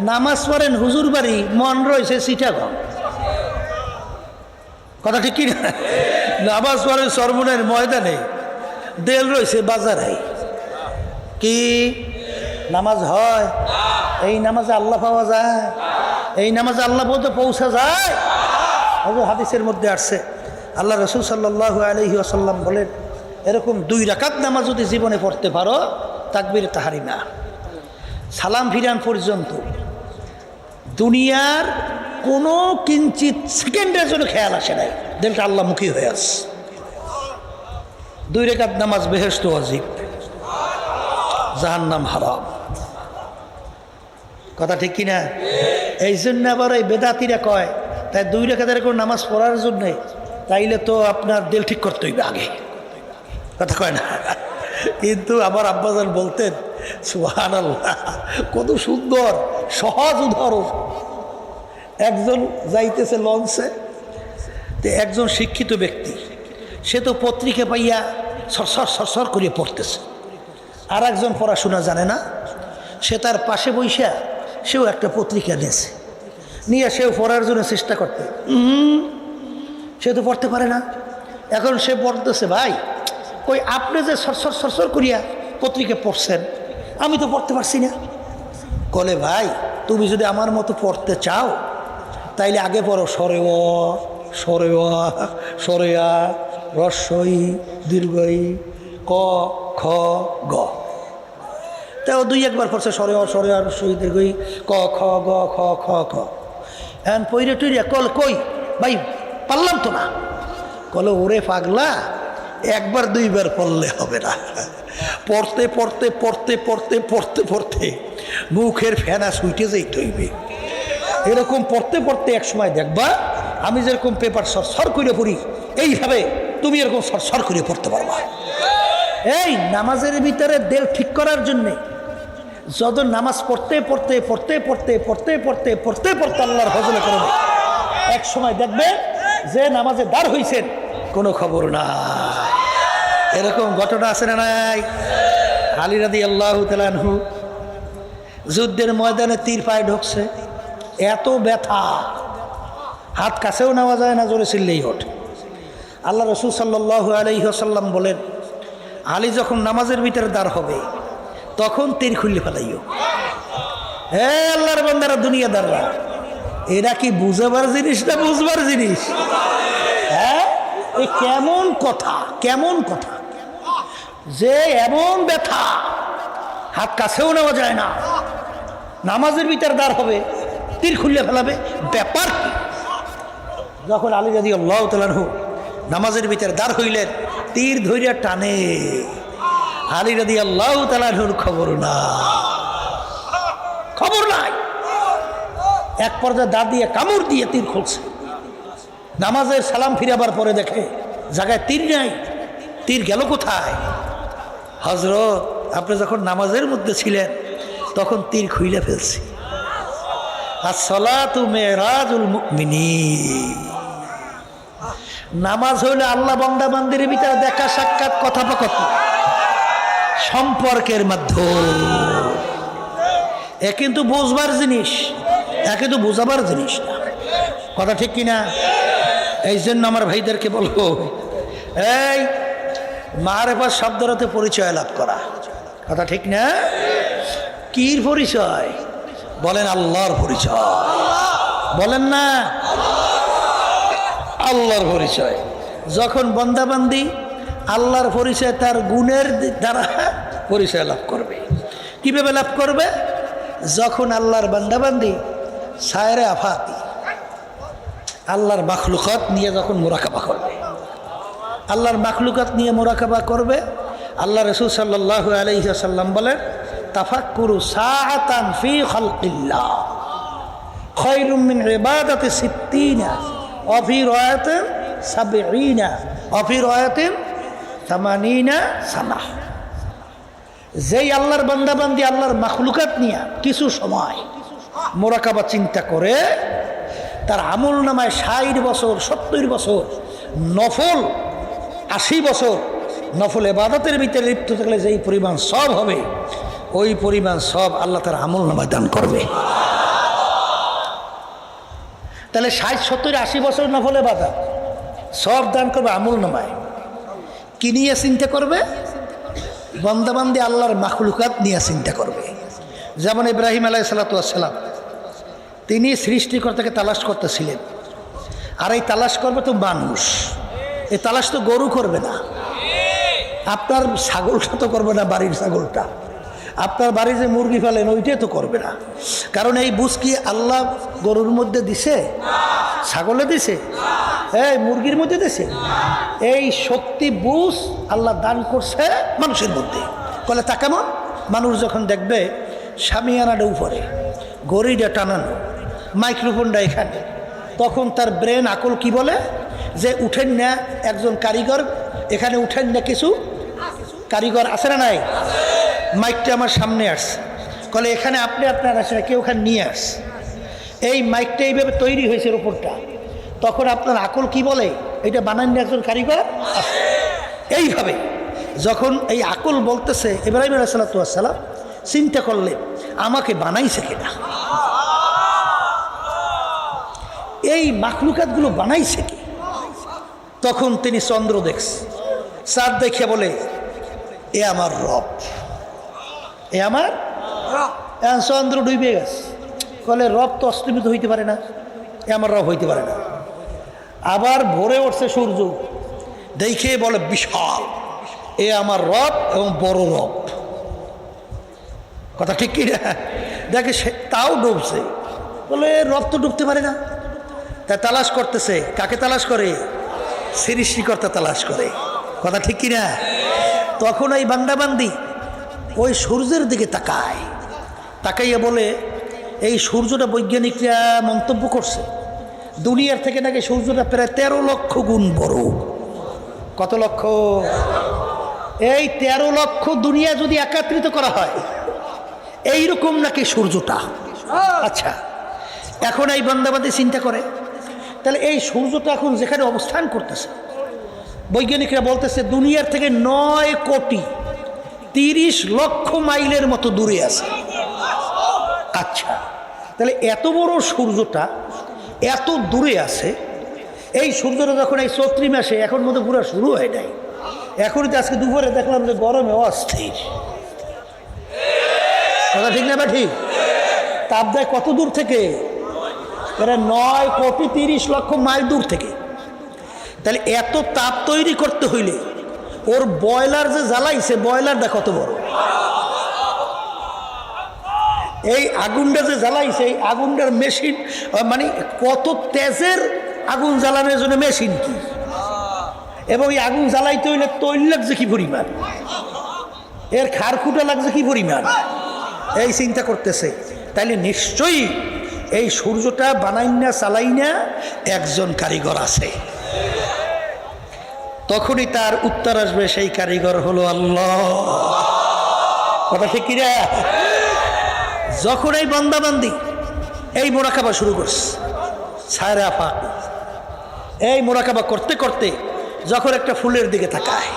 নামাজ পড়েন হুজুর বাড়ি, মন রয়েছে চিটাগং, কথা ঠিক কি না? নামাজ পড়েন সরমনের ময়দানে, দেল রয়েছে বাজারে। কি নামাজ হয়? এই নামাজে আল্লাহ পাওয়া যায়? এই নামাজে আল্লাহ বলতে পৌঁছা যায়? হাদিসের মধ্যে আসছে, আল্লাহ রাসূল সাল্লাল্লাহু আলাইহি ওয়াসাল্লাম বলেন, এরকম 2 রাকাত নামাজ যদি জীবনে পড়তে পারো, তাকবীরে তাহরিমা, সালাম ফিরান পর্যন্ত দুনিয়ার কোনো কিঞ্চিত সেকেন্ডের জন্য খেয়াল আসে নাই, দিলটা আল্লাহমুখী হয়ে আসে। 2 রাকাত নামাজ বেহেশত ওয়াজিব, জাহান্নাম হারাম, কথা ঠিক কিনা? এই জন্য আবার এই বেদাতিরা কয় তাই 2 রাকাতের কোনো নামাজ পড়ার জন্যে তাইলে তো আপনার দিল ঠিক করতে হইবে আগে, কথা কয় না? কিন্তু আমার আব্বাজান বলতেন, সুবহানাল্লাহ, কত সুন্দর সহজ উদাহরণ। একজন যাইতেছে লঞ্চে, তো একজন শিক্ষিত ব্যক্তি, সে তো পত্রিকা পাইয়া সরসর করিয়া পড়তেছে, আর একজন পড়াশোনা জানে না, সে তার পাশে বইসা সেও একটা পত্রিকা নিয়েছে, নিয়ে সেও পড়ার জন্য চেষ্টা করতে, সে তো পড়তে পারে না। এখন সে পড়তেছে, ভাই কই আপনি যে সরসর করিয়া পত্রিকা পড়ছেন, আমি তো পড়তে পারছি না। কলে, ভাই তুমি যদি আমার মতো পড়তে চাও তাইলে আগে পড়ো সরেয়া রস্বই দীর্ঘই ক খ গ। তাও 2-1 পড়ছে সরেয়া রস্বই দীর্ঘই ক খ গ খ খ খ। এখন পইরে টইরা কল, কই ভাই পারলাম তো না। কলে, ওরে পাগলা, 1-2 পড়লে হবে না, পড়তে পড়তে পড়তে পড়তে পড়তে পড়তে মুখের ফেনা সুইটে যাইতে হইবে। এরকম পড়তে পড়তে এক সময় দেখবা আমি যেরকম পেপার সরসর করে পড়ি, এইভাবে তুমি এরকম সরসর করে পড়তে পারবা। এই নামাজের ভিতরে দিল ঠিক করার জন্যে যত নামাজ পড়তে পড়তে পড়তে পড়তে পড়তে পড়তে পড়তে পড়তে আল্লাহর ফজলে করবে, এক সময় দেখবে যে নামাজে দাঁড় হইছেন কোনো খবর না। এরকম ঘটনা আছে না নাই? আলী রাদিয়াল্লাহু তাআলা আনহু যুদ্ধের ময়দানে তীর পায়ে ঢুকছে, এত ব্যথা, হাত কাছেও নেওয়া যায় না, জোরে চিল্লেই ওঠে। আল্লাহ রাসূল সাল্লাল্লাহু আলাইহি ওয়াসাল্লাম বলেন, আলী যখন নামাজের ভিতরে দাঁড় হবে তখন তীর খুললে ফেলাইও। হে আল্লাহর বান্দারা, দুনিয়াদাররা, এরা কি বুঝাবার জিনিস না বুঝবার জিনিস? হ্যাঁ, এ কেমন কথা, কেমন কথা যে এমন ব্যথা, হাত কাছেও নেওয়া যায় না, নামাজের ভিতরে দাঁড় হবে, তীর খুললে ফেলাবে, ব্যাপার কি? যখন আলী রাদিয়াল্লাহু তাআলা আনহু নামাজের ভিতরে দাঁড় হইলেন, তীর ধইরা টানে, আলী রাদিয়াল্লাহু তাআলা আনহুর খবর নাই। এক পর্যায়ে দাঁত দিয়ে কামড় দিয়ে তীর খুলছে। নামাজের সালাম ফিরাবার পরে দেখে জায়গায় তীর নাই, তীর গেল কোথায়? হযরত আপনি যখন নামাজের মধ্যে ছিলেন তখন তীর খুইলে ফেলছি। আসসালাতু মিরাজুল মুমিনিন, নামাজ হইলে আল্লাহ বান্দা বান্দির ভিতরে দেখা সাক্ষাৎ কথোপকথন সম্পর্কের মাধ্যম। এ কিন্তু বুঝবার জিনিস, এ কিন্তু বোঝাবার জিনিস না। কথা ঠিক কিনা? এই জন্য আমার ভাইদেরকে বলবো, এই মারেফাত শব্দরতে পরিচয় লাভ করা। কথা ঠিক না? কির পরিচয়? বলেন আল্লাহর পরিচয়। বলেন না আল্লাহর পরিচয়। যখন বান্দাবান্দি আল্লাহর পরিচয় তার গুণের দ্বারা পরিচয় লাভ করবে। কিভাবে লাভ করবে? যখন আল্লাহর বান্দাবান্দি সায়রে আফাতি আল্লাহর মাখলুকাত নিয়ে যখন মুরাকাবা করবে, আল্লাহর মাখলুকাত নিয়ে মুরাকাবা করবে, আল্লাহ রাসূল সাল্লাল্লাহু আলাইহি ওয়াসাল্লাম বলেন, তাফাক্কুরু সাআতান ফি খালকিল্লাহ খায়রুম মিন ইবাদাতি 60 ওয়া ফি রায়াতিন 70 ওয়া ফি রায়াতিন 80 সানা। যেই আল্লাহর বান্দাবান্দি আল্লাহর মাখলুকাত নিয়ে কিছু সময় মুরাকাবা চিন্তা করে, তার আমল নামায় 60 বছর 70 বছর নফল 80 বছর নফল ইবাদতের ভিতরে লিপ্ত থাকলে যেই পরিমাণ সব হবে, ওই পরিমাণ সব আল্লাহ তার আমল নামায় দান করবে। তাহলে 60 70 80 বছর নফল ইবাদত সব দান করবে আমল নামায়। কি নিয়ে চিন্তা করবে? বান্দাবান্দি আল্লাহর মাখলুকাত নিয়ে চিন্তা করবে। যেমন ইব্রাহিম আলাইহিস সালাতু ওয়াস সালাম, তিনি সৃষ্টিকর্তাকে তালাশ করতেছিলেন। আর এই তালাশ করবে তো মানুষ, এই তালাশ তো গরু করবে না, আপনার ছাগলটা তো করবে না, বাড়ির ছাগলটা আপনার বাড়ি যে মুরগি ফেলেন ওইটাই তো করবে না। কারণ এই বুঝ কি আল্লাহ গরুর মধ্যে দিছে? ছাগলে দিছে? এই মুরগির মধ্যে দিছে? এই শক্তি বুঝ আল্লাহ দান করছে মানুষের মধ্যে। বলে তা কেমন? মানুষ যখন দেখবে শামিয়ানাটা উপরে, গড়িটা টানানো, মাইক্রোফোনটা এখানে, তখন তার ব্রেন আকল কি বলে যে উঠেন না একজন কারিগর, এখানে উঠেন না কিছু কারিগর আছে না নাই? মাইকটা আমার সামনে আসছে, বলে এখানে আপনি আপনার আসে না, কেউ ওখানে নিয়ে আস। এই মাইকটা এইভাবে তৈরি হয়েছে ওপরটা, তখন আপনার আকল কি বলে এটা বানান না একজন কারিগর। এইভাবে যখন এই আকল বলতেছে, ইব্রাহিম আলাইহিস সালাতু ওয়াস সালাম চিন্তা করলেন আমাকে বানাইছে কিনা, এই মাখলুকাতগুলো বানাইছে কি? তখন তিনি চন্দ্র দেখছে, চাঁদ দেখে বলে এ আমার রব, এ আমার রব। চন্দ্র ডুবে গেছে, বলে রব তো অস্তমিত হইতে পারে না, এ আমার রব হইতে পারে না। আবার ভোরে উঠছে সূর্য, দেখে বলে বিশাল, এ আমার রব এবং বড় রব। কথা ঠিক কি না? দেখে সে তাও ডুবছে, বলে রব তো ডুবতে পারে না। তা তালাশ করতেছে, কাকে তালাশ করে? সৃষ্টিকর্তা তালাশ করে। কথা ঠিক কি না? তখন এই বান্দাবান্দি ওই সূর্যের দিকে তাকায়, তাকাইয়া বলে এই সূর্যটা বৈজ্ঞানিকরা মন্তব্য করছে দুনিয়ার থেকে নাকি সূর্যটা প্রায় 13 লক্ষ গুণ বড়। কত লক্ষ? এই 13 লক্ষ দুনিয়া যদি একত্রিত করা হয় এইরকম নাকি সূর্যটা। আচ্ছা, এখন এই বান্দাবান্দি চিন্তা করে, তাহলে এই সূর্যটা এখন যেখানে অবস্থান করতেছে, বৈজ্ঞানিকরা বলতেছে দুনিয়ার থেকে 9 কোটি 30 লক্ষ মাইলের মতো দূরে আছে। আচ্ছা, তাহলে এত বড় সূর্যটা এত দূরে আছে, এই সূর্যটা যখন এই চৈত্র মাসে এখন মতো পুরো শুরু হয় নাই, এখনই তো আজকে দুপুরে দেখলাম যে গরমে অস্থির। কথা ঠিক না? বা ঠিক? তাপ দেয় কত দূর থেকে? এটা 9 কোটি 30 লক্ষ মাইল দূর থেকে। তাহলে এত তাপ তৈরি করতে হইলে ওর বয়লার যে জ্বালাইছে, বয়লারটা কত বড়? এই আগুনটা যে জ্বালাইছে, এই আগুনটার মেশিন মানে কত তেজের আগুন জ্বালানোর জন্য মেশিন কি, এবং এই আগুন জ্বালাইতে হইলে তৈল লাগছে কি পরিমাণ, এর খারখুটা লাগছে কি পরিমাণ, এই চিন্তা করতেছে। তাইলে নিশ্চয়ই এই সূর্যটা বানাই না চালাই না একজন কারিগর আছে। তখনই তার উত্তর আসবে, সেই কারিগর হলো আল্লাহ। কথা ঠিক কিনা? যখন এই বান্দাবান্দি এই মোরাকাবা শুরু করছে, সায়রা আফাক এই মোরাকাবা করতে করতে যখন একটা ফুলের দিকে তাকায়,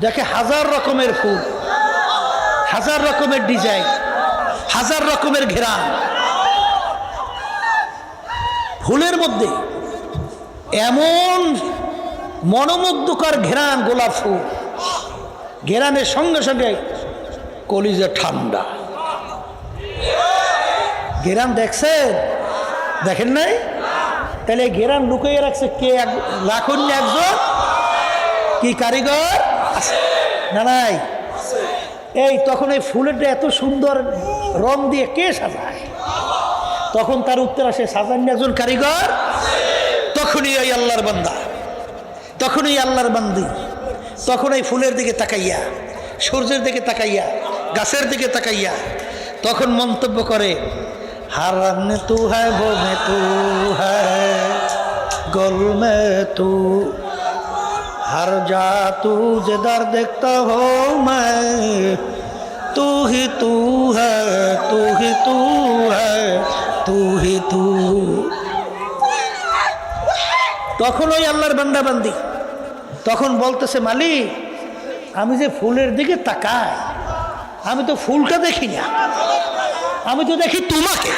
দেখে হাজার রকমের ফুল, হাজার রকমের ডিজাইন, হাজার রকমের ঘেরান। ফুলের মধ্যে এমন মনোমুগ্ধকর ঘেরান, গোলাপ ফুল, ঘেরানের সঙ্গে সঙ্গে কলিজা ঠান্ডা। ঘেরান দেখছেন? দেখেন নাই? তাহলে ঘেরান লুকিয়ে রাখছে কে? রাখুন না একজন কি কারিগর না? নাই। এই তখন এই ফুলেরটা এত সুন্দর রং দিয়ে কে সাজায়? তখন তার উত্তর আসে, সাজান একজন কারিগর। তখনই ওই আল্লাহর বান্দা, তখনই আল্লাহর বান্দি, তখন এই ফুলের দিকে তাকাইয়া, সূর্যের দিকে তাকাইয়া, গাছের দিকে তাকাইয়া তখন মন্তব্য করে, হার মে তু হ্যায়, ভো মে তু হ্যায়, গোল মে তু, हर जा तू जिधर देखता हो मैं, तू ही तू है, तू ही तू है, तू ही तू। তখন ওই আল্লাহর বান্দা বান্দি তখন বলতেছে, মালিক আমি যে ফুলের দিকে তাকাই, আমি তো ফুলটা দেখি না, আমি তো দেখি তোমাকে।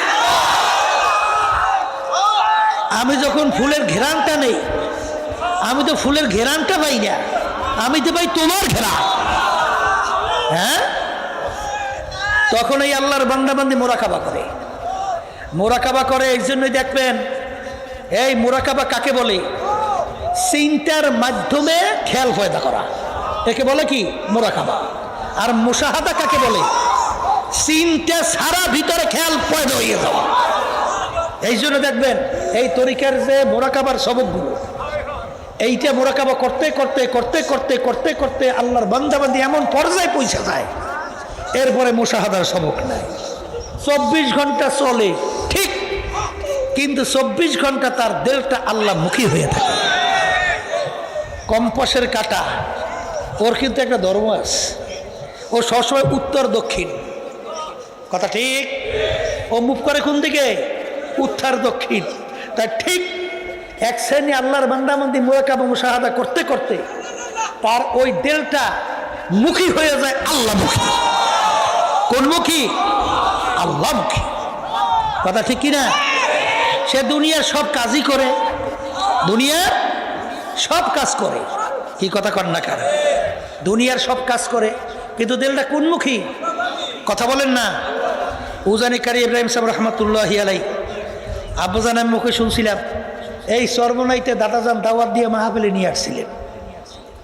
আমি যখন ফুলের ঘেরানটা নেই, আমি তো ফুলের ঘেরানটা পাই না, আমি তো পাই তোমার ঘেরান। হ্যাঁ, তখন এই আল্লাহর বান্দাবান্দি মোরাকাবা করে, মোরাকাবা করে। এই জন্যই দেখবেন এই মোরাকাবা কাকে বলে? চিন্তার মাধ্যমে খেয়াল পয়দা করা, একে বলে কি? মোরাকাবা। আর মুশাহাদা কাকে বলে? চিন্তা সারা ভিতরে খেয়াল পয়দা হয়ে যাওয়া। এই জন্য দেখবেন এই তরিকার যে মোরাকাবার সবকগুলো, এইটা মোরাকাবা করতে করতে করতে করতে করতে করতে আল্লাহর বান্দাবান্দি এমন পর্যায়ে পৌঁছে যায়, এরপরে মুশাহাদার সবক নাই। 24 ঘন্টা চলে ঠিক, কিন্তু 24 ঘন্টা তার দিলটা আল্লাহমুখী হয়ে থাকে। কম্পাসের কাঁটা, ওর কিন্তু একটা ধর্ম আছে, ও সবসময় উত্তর দক্ষিণ। কথা ঠিক? ও মুখ করে কোন দিকে? উত্তর দক্ষিণ। তাই ঠিক এক শ্রেণী আল্লাহর বান্দাবান্দি মুরাকাবা মুশাহাদা করতে করতে তার ওই দিলটা মুখী হয়ে যায় আল্লাহমুখী। কোন মুখী? আল্লাহমুখী। কথা ঠিক কিনা? সে দুনিয়ার সব কাজই করে, দুনিয়ার সব কাজ করে। কি কথা কর না কার? দুনিয়ার সব কাজ করে, কিন্তু দিলটা কোনমুখী? কথা বলেন না। উজানি কারি ইব্রাহিম সাহেব রহমতুল্লাহি আলাই আব্বাজানের মুখে শুনছিলাম, এই চরমনাইতে দাদাজান দাওয়াত দিয়ে মাহফিলে নিয়ে আসছিলেন।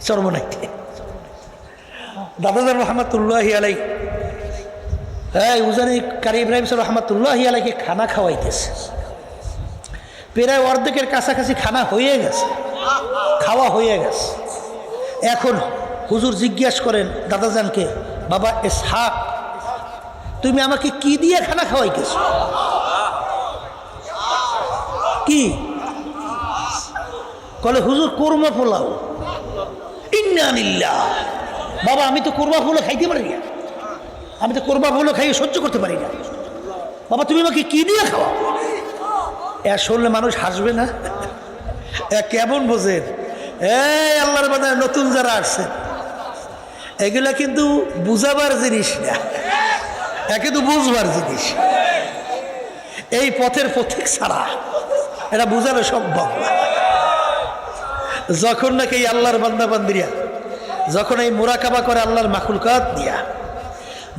চরমনাইতে দাদাজান রহমতুল্লাহি আলাই, এই উজানি কারি ইব্রাহিম সাহেব রহমতুল্লাহি আলাইকে খানা খাওয়াইতেছে। প্রায় অর্ধেকের কাছাকাছি খানা হয়ে গেছে, খাওয়া হয়ে গেছে। এখন হুজুর জিজ্ঞাসা করেন দাদাজানকে, বাবা ইসহাক, তুমি আমাকে কি দিয়ে খানা খাওয়াইতেছ? কি বলে? হুজুর কোরমা পোলাও। ইন্না লিল্লাহ। বাবা আমি তো কোরমা পোলাও খাইতে পারি না, আমি তো কোরমা পোলাও খাইয়ে সহ্য করতে পারি না। বাবা তুমি আমাকে কি দিয়ে খাওয়া? শুনলে মানুষ হাসবে না? কেমন বোঝেন? এই আল্লাহর বান্দা নতুন যারা আসছেন, এগুলা কিন্তু বুঝাবার জিনিস না, কিন্তু বুঝবার জিনিস। এই পথের পথিক ছাড়া এটা বুঝানো সম্ভব না। যখন নাকি এই আল্লাহর বান্দা বান্দিরা যখন এই মোরাকাবা করে আল্লাহর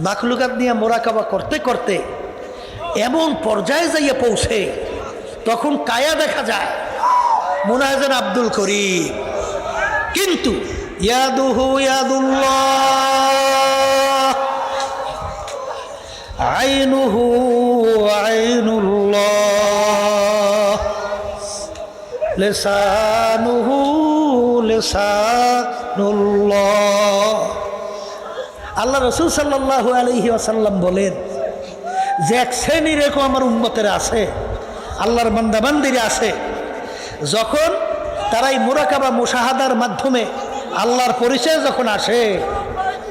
মাখলুকাত নিয়ে মোরাকাবা করতে করতে এমন পর্যায়ে যাইয়া পৌঁছে, তখন কায়া দেখা যায় মনে হয় যেন আব্দুল করিম, কিন্তু ইয়াদুহু ইয়াদুল্লাহ, আইনুহু আইনুল্লাহ, লিসানুহু লিসানুল্লাহ। আল্লাহ রাসূল সাল্লাল্লাহু আলাইহি ওয়াসাল্লাম বলেন যে এক শ্রেণীর এরকম আমার উম্মতের আছে, আল্লাহর বান্দা বান্দিরা আছে, যখন তারা এই মুরাকাবা মুশাহাদার মাধ্যমে আল্লাহর পরিচয় যখন আসে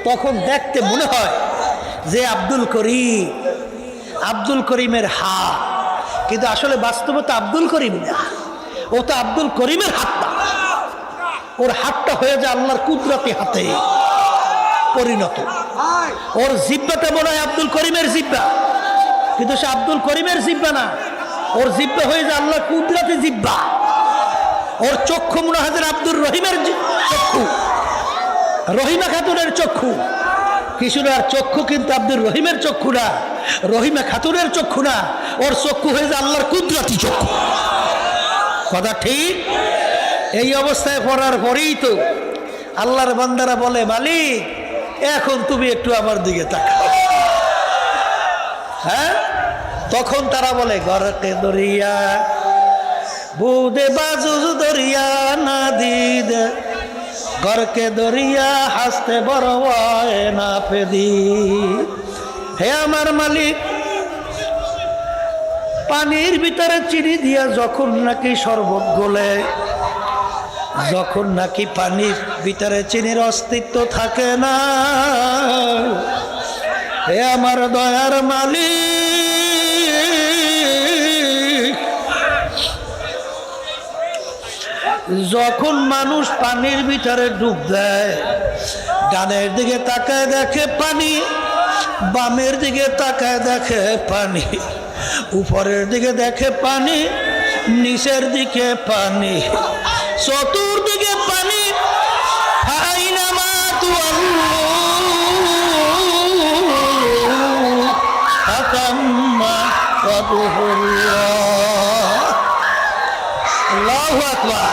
তখন দেখতে মনে হয় যে আব্দুল করিমের হাত, কিন্তু আসলে বাস্তবতা আব্দুল করিম না, ও তো আব্দুল করিমের হাতটা, ওর হাতটা হয়ে যায় আল্লাহর কুদরতি হাতে পরিণত। ওর জিব্বাটা মনে হয় আব্দুল করিমের জিব্বা, কিন্তু সে আব্দুল করিমের জিব্বা না, ওর জিব্বা হয়ে যায় আল্লাহর কুদরতি জিব্বা। ওর চক্ষু মনে হয় আব্দুর রহিমের চক্ষু, রহিমা খাতুনের চক্ষু। কিশোরার চক্ষু কিন্তু আব্দুর রহিমের চক্ষু না, রহিমা খাতুনের চক্ষু না, ওর চক্ষু হয়ে যায় আল্লাহর কুদরতি চক্ষু। কথা ঠিক? এই অবস্থায় পড়ার পরেই তো আল্লাহর বান্দারা বলে, মালিক এখন তুমি একটু আমার দিকে তাকাও। হ্যাঁ, তখন তারা বলে, গরকে দরিয়া বুদে বাজু দরিয়া না দিদে, গরকে দরিয়া হাসতে বড় না পেদি। হে আমার মালিক, পানির ভিতরে চিনি দিয়া যখন নাকি শরবত গলে, যখন নাকি পানির ভিতরে চিনির অস্তিত্ব থাকে না, হে আমার দয়ার মালিক, যখন মানুষ পানির ভিতরে ডুব দেয়, ডানের দিকে তাকায় দেখে পানি, বামের দিকে তাকায় দেখে পানি, উপরের দিকে দেখে পানি, নিচের দিকে পানি, চতুর্দিকে পানি। আল্লাহু আকবার।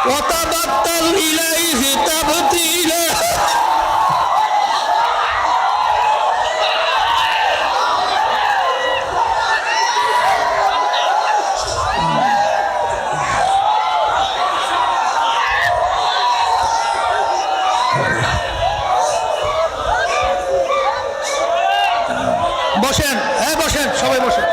ওয়াতাবাত্তাল ইলাইহি তাবতিলা। বসেন, হ্যাঁ বসেন, সবাই বসেন।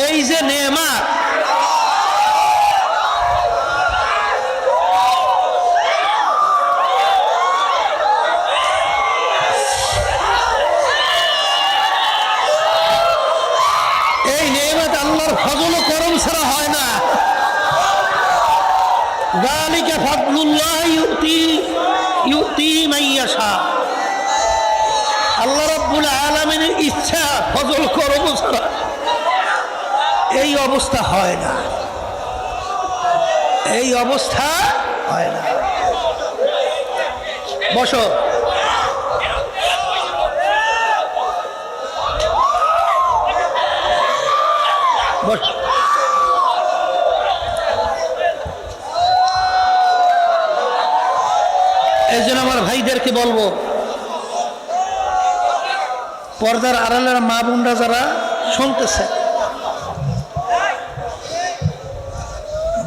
এই যে নেয়ামত, এই নেয়ামত আল্লাহর ফজল ও করম ছাড়া হয় না। যালিকা ফাদলুল্লাহ ইউতি মান ইয়াশা। আল্লাহ রাব্বুল আলামিনের ইচ্ছা, ফজল করম ছাড়া এই অবস্থা হয় না, এই অবস্থা হয় না। বসো। বস। এই জন্য আমার ভাইদেরকে বলবো, পর্দার আড়ালের মা বোনরা যারা শুনতেছে,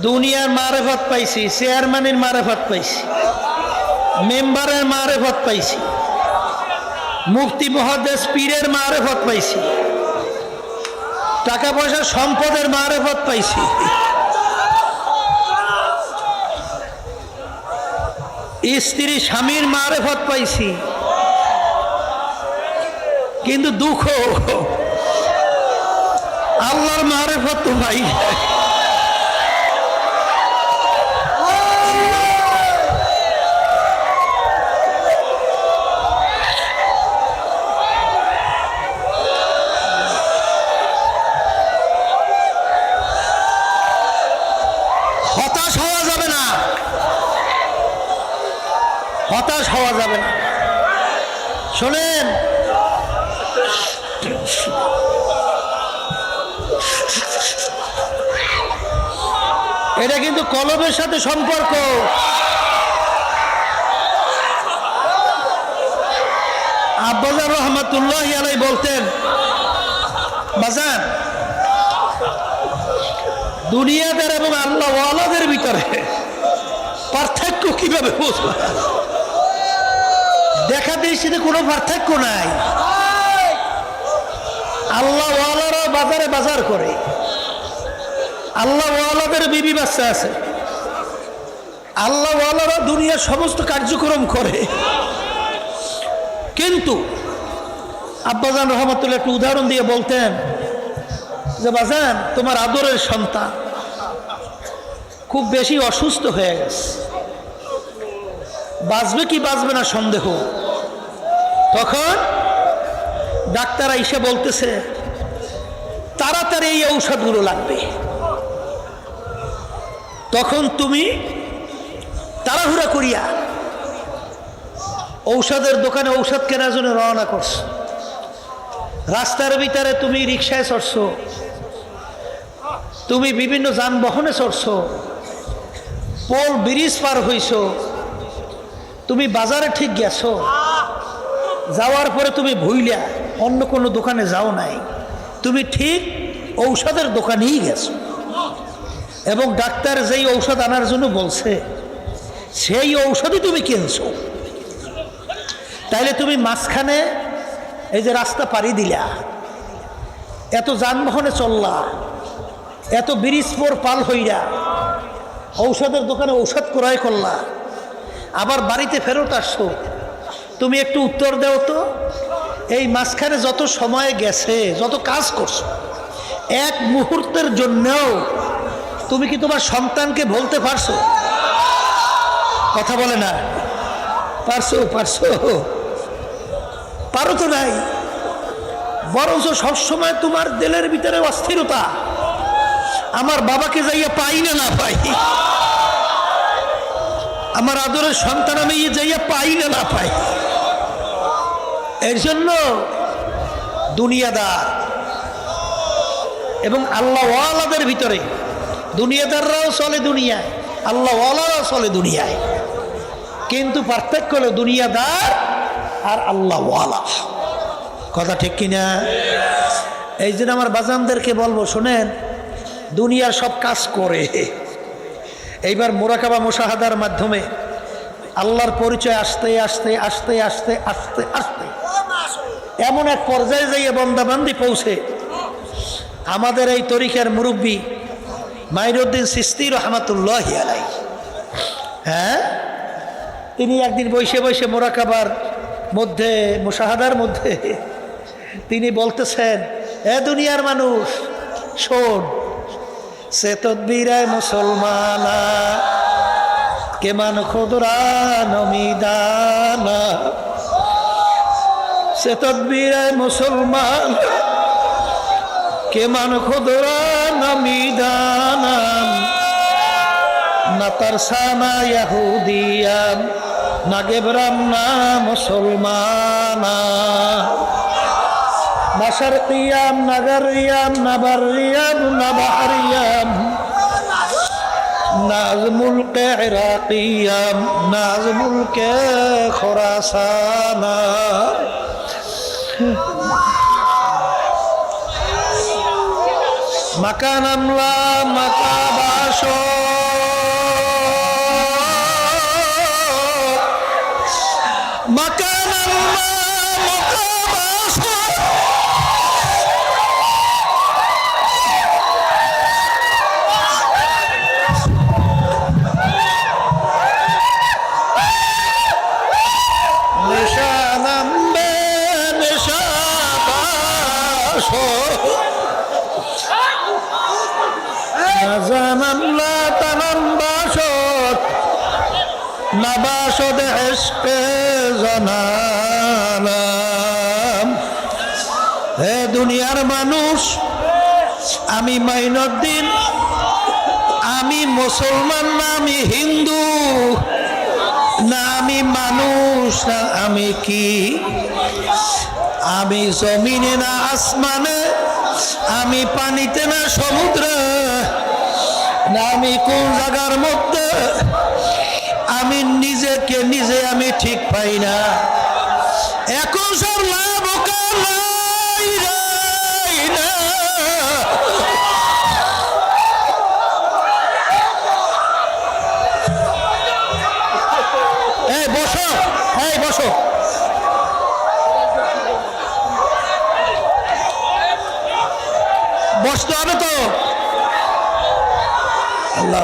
দুনিয়ার মারেফত পাইছি, চেয়ারম্যানের মারেফত পাইছি, মেম্বারের মারেফত পাইছি, মুফতি মুহাদ্দিস পীরের মারেফত পাইছি, টাকা পয়সা সম্পদের মারেফত পাইছি, স্ত্রী স্বামীর মারেফত পাইছি, কিন্তু দুঃখ আল্লাহর মারেফত তো ভাই। হতাশ হওয়া যাবে না, হতাশ হওয়া যাবে না। শোনেন, এটা কিন্তু কলমের সাথে সম্পর্ক। আব্বাজান রহমাতুল্লাহি আলাইহি বলতেন, বাজান দুনিয়াদার এবং আল্লাহ ওয়ালাদের ভিতরে পার্থক্য কিভাবে বুঝবে? দেখা দৃষ্টিতে কোনো পার্থক্য নাই। আল্লাহ ওয়ালারা বাজারে বাজার করে, আল্লাহ ওয়ালাদের বিবি বাচ্চা আছে, আল্লাহ ওয়ালারা দুনিয়ার সমস্ত কার্যক্রম করে। কিন্তু আব্বাজান রহমতুল্লাহ একটু উদাহরণ দিয়ে বলতেন যে বাজান, তোমার আদরের সন্তান খুব বেশি অসুস্থ হয়ে গেছে, বাঁচবে কি বাঁচবে না সন্দেহ। তখন ডাক্তার আইসা বলতেছে তাড়াতাড়ি এই ঔষধগুলো লাগবে। তখন তুমি তাড়াহুড়া করিয়া ঔষধের দোকানে ঔষধ কেনার জন্য রওনা করছো। রাস্তার ভিতরে তুমি রিক্সায় চড়ছো, তুমি বিভিন্ন যানবাহনে চড়ছো, পোল ব্রিজ পার হইছো, তুমি বাজারে ঠিক গেছো, যাওয়ার পরে তুমি ভুইলা অন্য কোনো দোকানে যাও নাই, তুমি ঠিক ঔষধের দোকানেই গেছো এবং ডাক্তার যেই ঔষধ আনার জন্য বলছে সেই ঔষধই তুমি কিনছো। তাইলে তুমি মাঝখানে এই যে রাস্তা পাড়ি দিলা, এত যানবাহনে চললা, এত ব্রিজ পার হইয়া ঔষধের দোকানে ঔষধ ক্রয় করলা, আবার বাড়িতে ফেরত আসছো, তুমি একটু উত্তর দাও তো, এই মাঝখানে যত সময় গেছে, যত কাজ করছো, এক মুহূর্তের জন্যও তুমি কি তোমার সন্তানকে বলতে পারছো? কথা বলে না, পারছো? পারো তো নাই, বরঞ্চ সবসময় তোমার দিলের ভিতরে অস্থিরতা, আমার বাবাকে যাইয়া পাই না পাই, আমার আদরের সন্তান আমি যাইয়া পাই না পাই। এর জন্য দুনিয়াদার এবং আল্লাহ ওয়ালাদের ভিতরে, দুনিয়াদাররাও চলে দুনিয়ায়, আল্লাহ ওয়ালারাও চলে দুনিয়ায়, কিন্তু পার্থক্য হলো দুনিয়াদার আর আল্লাহ ওয়ালা। কথা ঠিক কিনা? এই জন্য আমার বাজানদেরকে বলবো, শোনেন, দুনিয়ার সব কাজ করে, এইবার মুরাকাবা মুশাহাদার মাধ্যমে আল্লাহর পরিচয় আসতে আস্তে আস্তে আস্তে আস্তে আস্তে এমন এক পর্যায়ে যাইয়ে বন্দাবান্দি পৌঁছে আমাদের এই তরিকার মুরব্বী মাইনুদ্দিন চিশতি রহমাতুল্লাহি আলাইহি, হ্যাঁ, তিনি একদিন বসে বসে মুরাকাবার মধ্যে, মুশাহাদার মধ্যে তিনি বলতেছেন, এ দুনিয়ার মানুষ শোন, সে তদবিরায় মুসলমানা কেমান খুদরা নমিদানা, সে তদবিরায় মুসলমান কেমান খুদরা নমিদানা, না তারসানা ইয়াহুদিয়াম না গেবরাম না মুসলমানা, না শারকিয়াম না গারিয়াম না বারিয়াম না বাহরিয়াম, না মুলকে ইরাকিয়াম না মুলকে খোরাসানা। মাকানাম লা মাকাবাশো মাকানাম লা মাকাবাশো, নিশানাম বে নিশাবাশো, জানাম লা তানাম বাসত না বাসদ ইশকে জানালাম। হে দুনিয়ার মানুষ, আমি মাইনুদ্দিন, আমি মুসলমান না আমি হিন্দু, না আমি মানুষ, না আমি কি, আমি জমিনে না আসমানে, আমি পানিতে না সমুদ্রে, না আমি কোন জায়গার মধ্যে, আমি নিজেকে নিজে আমি ঠিক পাই না। এখন সব লাভ বসো, বসো, বসতে হবে তো। আল্লাহ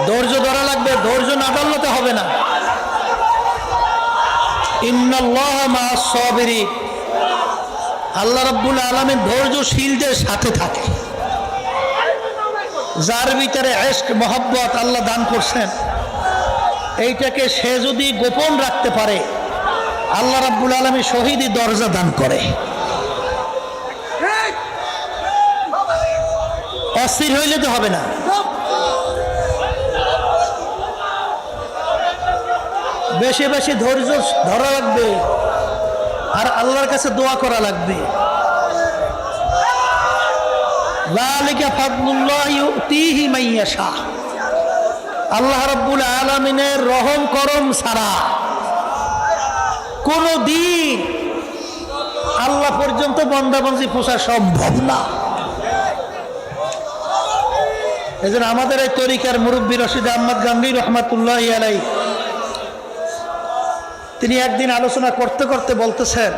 ধৈর্য ধরা লাগবে, ধৈর্য না ধরলে হবে না। ইন্নাল্লাহা মা'আস সাবিরিন, আল্লাহ রাব্বুল আলামিন ধৈর্যশীলদের সাথে থাকে। যার ভিতরে ইশক মহব্বত আল্লাহ দান করছেন, এইটাকে সে যদি গোপন রাখতে পারে, আল্লাহ রাব্বুল আলামিন শহীদি দরজা দান করে। অস্থির হইলে তো হবে না। বেশি বেশি ধৈর্য ধরা লাগবে আর আল্লাহর কাছে দোয়া করা লাগবে। যালিকা ফাদলুল্লাহ ইউতিহি মাইয়াশা, আল্লাহ রাব্বুল আলামিনের রহম করম ছাড়া কোনো দিন আল্লাহ পর্যন্ত বান্দাবান্দি পৌঁছা সম্ভব না। এজন্য আমাদের এই তরিকার মুরব্বী রশিদ আহমদ গাঙ্গী রহমাতুল্লাহ আলাইহি, তিনি একদিন আলোচনা করতে করতে বলতেছেন,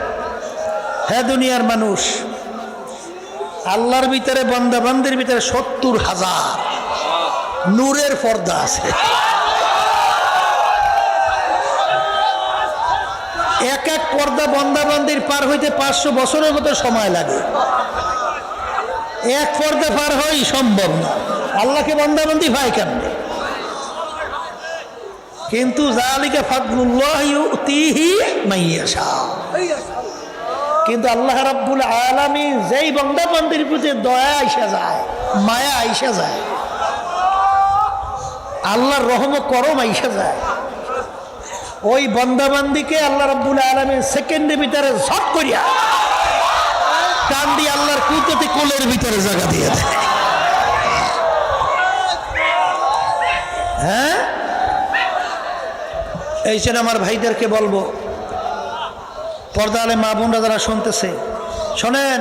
হে দুনিয়ার মানুষ, আল্লাহর ভিতরে বান্দাবান্দির ভিতরে ৭০,০০০ নূরের পর্দা আছে। এক এক পর্দা বান্দাবান্দির পার হইতে ৫০০ বছরের মতো সময় লাগে। এক পর্দা পার হই সম্ভব না, আল্লাহকে বান্দাবান্দি ভাই কেমনে? কিন্তু যালিকা ফাদলুল্লাহ ইউতিহি মাইয়াশা, কিন্তু আল্লাহ রাব্বুল আলামিন যেই বান্দাবান্দির প্রতি দয়া আইসা যায়, মায়া আইসা যায়, আল্লাহর রহম ও করম আইসা যায়, ওই বান্দাবান্দিকে আল্লাহ রাব্বুল আলামিন সেকেন্ডের ভিতরে ঝট করিয়া টান দিয়ে আল্লাহর কুদরতি কোলের ভিতরে জায়গা দিয়ে দেয়। হ্যাঁ, এই জন্য আমার ভাইদেরকে বলবো, পর্দা আলে মা বোনরা যারা শুনতেছে, শোনেন,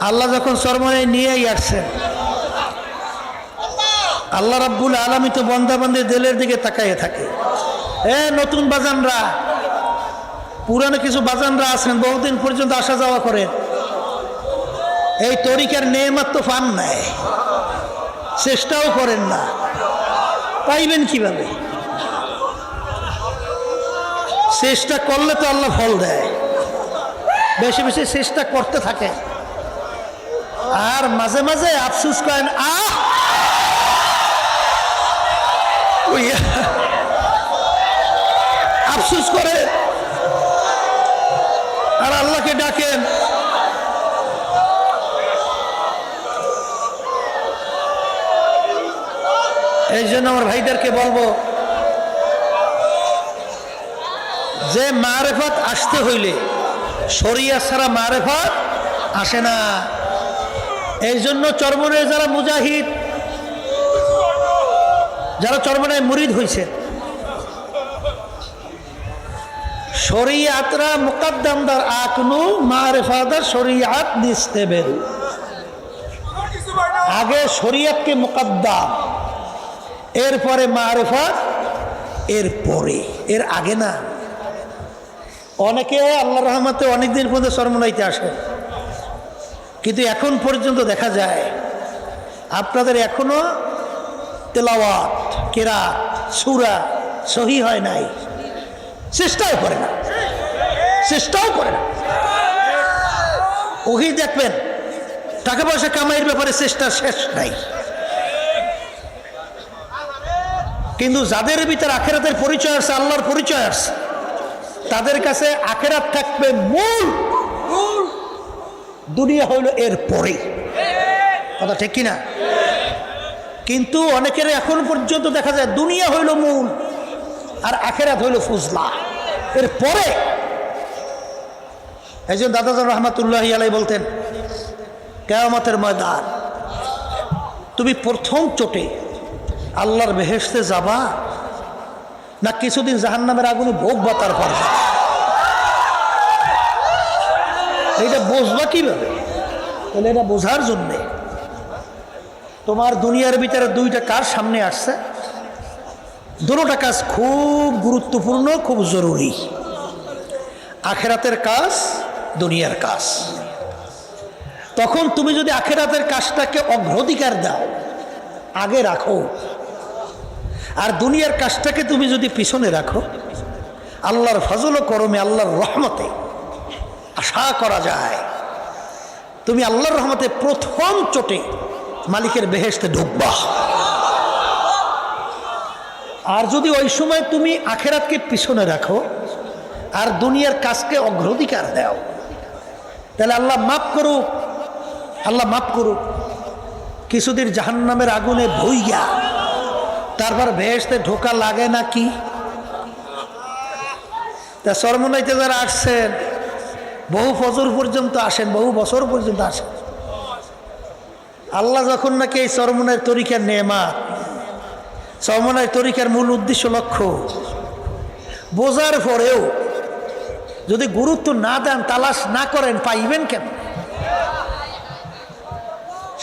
আল্লাহ যখন চরমনে নিয়েই আসছেন, আল্লাহ রাব্বুল আলামিন তো বান্দাবান্দির দিলের দিকে তাকাইয়ে থাকে। নতুন বাজানরা, পুরানো কিছু বাজানরা আছেন, বহুদিন পর্যন্ত আসা যাওয়া করেন, এই তরিকার নেয়ামত তো পান নাই, চেষ্টাও করেন না, পাইবেন কিভাবে? চেষ্টা করলে তো আল্লাহ ফল দেয়। বেশি বেশি চেষ্টা করতে থাকে, আর মাঝে মাঝে আফসোস করেন, আফসোস করে আর আল্লাহকে ডাকেন। এই জন্য আমার ভাইদেরকে বলবো যে মারেফত আসতে হইলে শরিয়ত ছাড়া মারেফত আসে না। এই জন্য চরমনে যারা মুজাহিদ, যারা চরমনায় মুরিদ হয়েছে, শরিয়াতরা মুকদ্দামদার আকনু মারেফাদার শরিয়াত নিস্তেবেল, আগে শরিয়তকে মুকদ্দাম, এরপরে মারেফত, এরপরে, এর আগে না। অনেকে আল্লাহর রহমতে অনেকদিন পর্যন্ত চরমনাইতে আসে, কিন্তু এখন পর্যন্ত দেখা যায় আপনাদের এখনো তেলাওয়াত, কেরাত, সূরা সহি হয় নাই, চেষ্টাও করে না, চেষ্টাও করে না। ওহি দেখবেন টাকা পয়সা কামাইয়ের ব্যাপারে চেষ্টা শেষ নাই, কিন্তু যাদের ভিতরে আখেরাতের পরিচয় আছে, আল্লাহর পরিচয় আছে, তাদের কাছে আখেরাত থাকবে মূল, দুনিয়া হইল এর পরে। কথা ঠিক কিনা? কিন্তু অনেকের এখন পর্যন্ত দেখা যায় দুনিয়া হইল মূল আর আখেরাত হইল ফুজলা, এর পরে। একজন দাদাজান রহমাতুল্লাহ আলাইহি বলতেন, কিয়ামতের ময়দান তুমি প্রথম চোটে আল্লাহর বেহেশতে যাবা না কিছুদিন জাহান্নামের আগুনে ভোগবা, তারপর এটা বুঝবা কিভাবে? তাহলে এটা বোঝার জন্যে তোমার দুনিয়ার ভিতরে দুইটা কার সামনে আসছে, দুটোটা কাজ খুব গুরুত্বপূর্ণ, খুব জরুরি। আখেরাতের কাজ, দুনিয়ার কাজ। তখন তুমি যদি আখেরাতের কাজটাকে অগ্রাধিকার দাও, আগে রাখো, আর দুনিয়ার কাজটাকে তুমি যদি পিছনে রাখো, আল্লাহর ফজল ও করমে, আল্লাহর রহমতে আশা করা যায় তুমি আল্লাহর রহমতে প্রথম চোটে মালিকের বেহেশতে ঢুকবা। আর যদি ওই সময় তুমি আখেরাতকে পিছনে রাখো আর দুনিয়ার কাজকে অগ্রাধিকার দাও, তাহলে আল্লাহ মাফ করুক, আল্লাহ মাফ করুক, কিছুদিন জাহান্নামের আগুনে ভুইয়া তারপর বেহেশতে ঢোকা লাগে না কি? তা চরমনাইতে যারা আসছেন, বহু ফজর পর্যন্ত আসেন, বহু বছর পর্যন্ত আসেন, আল্লাহ যখন নাকি এই চরমনার তরিকার নেয়ামত, চরমনার তরিকার মূল উদ্দেশ্য লক্ষ্য বোঝার পরেও যদি গুরুত্ব না দেন, তালাশ না করেন, পাইবেন কেন?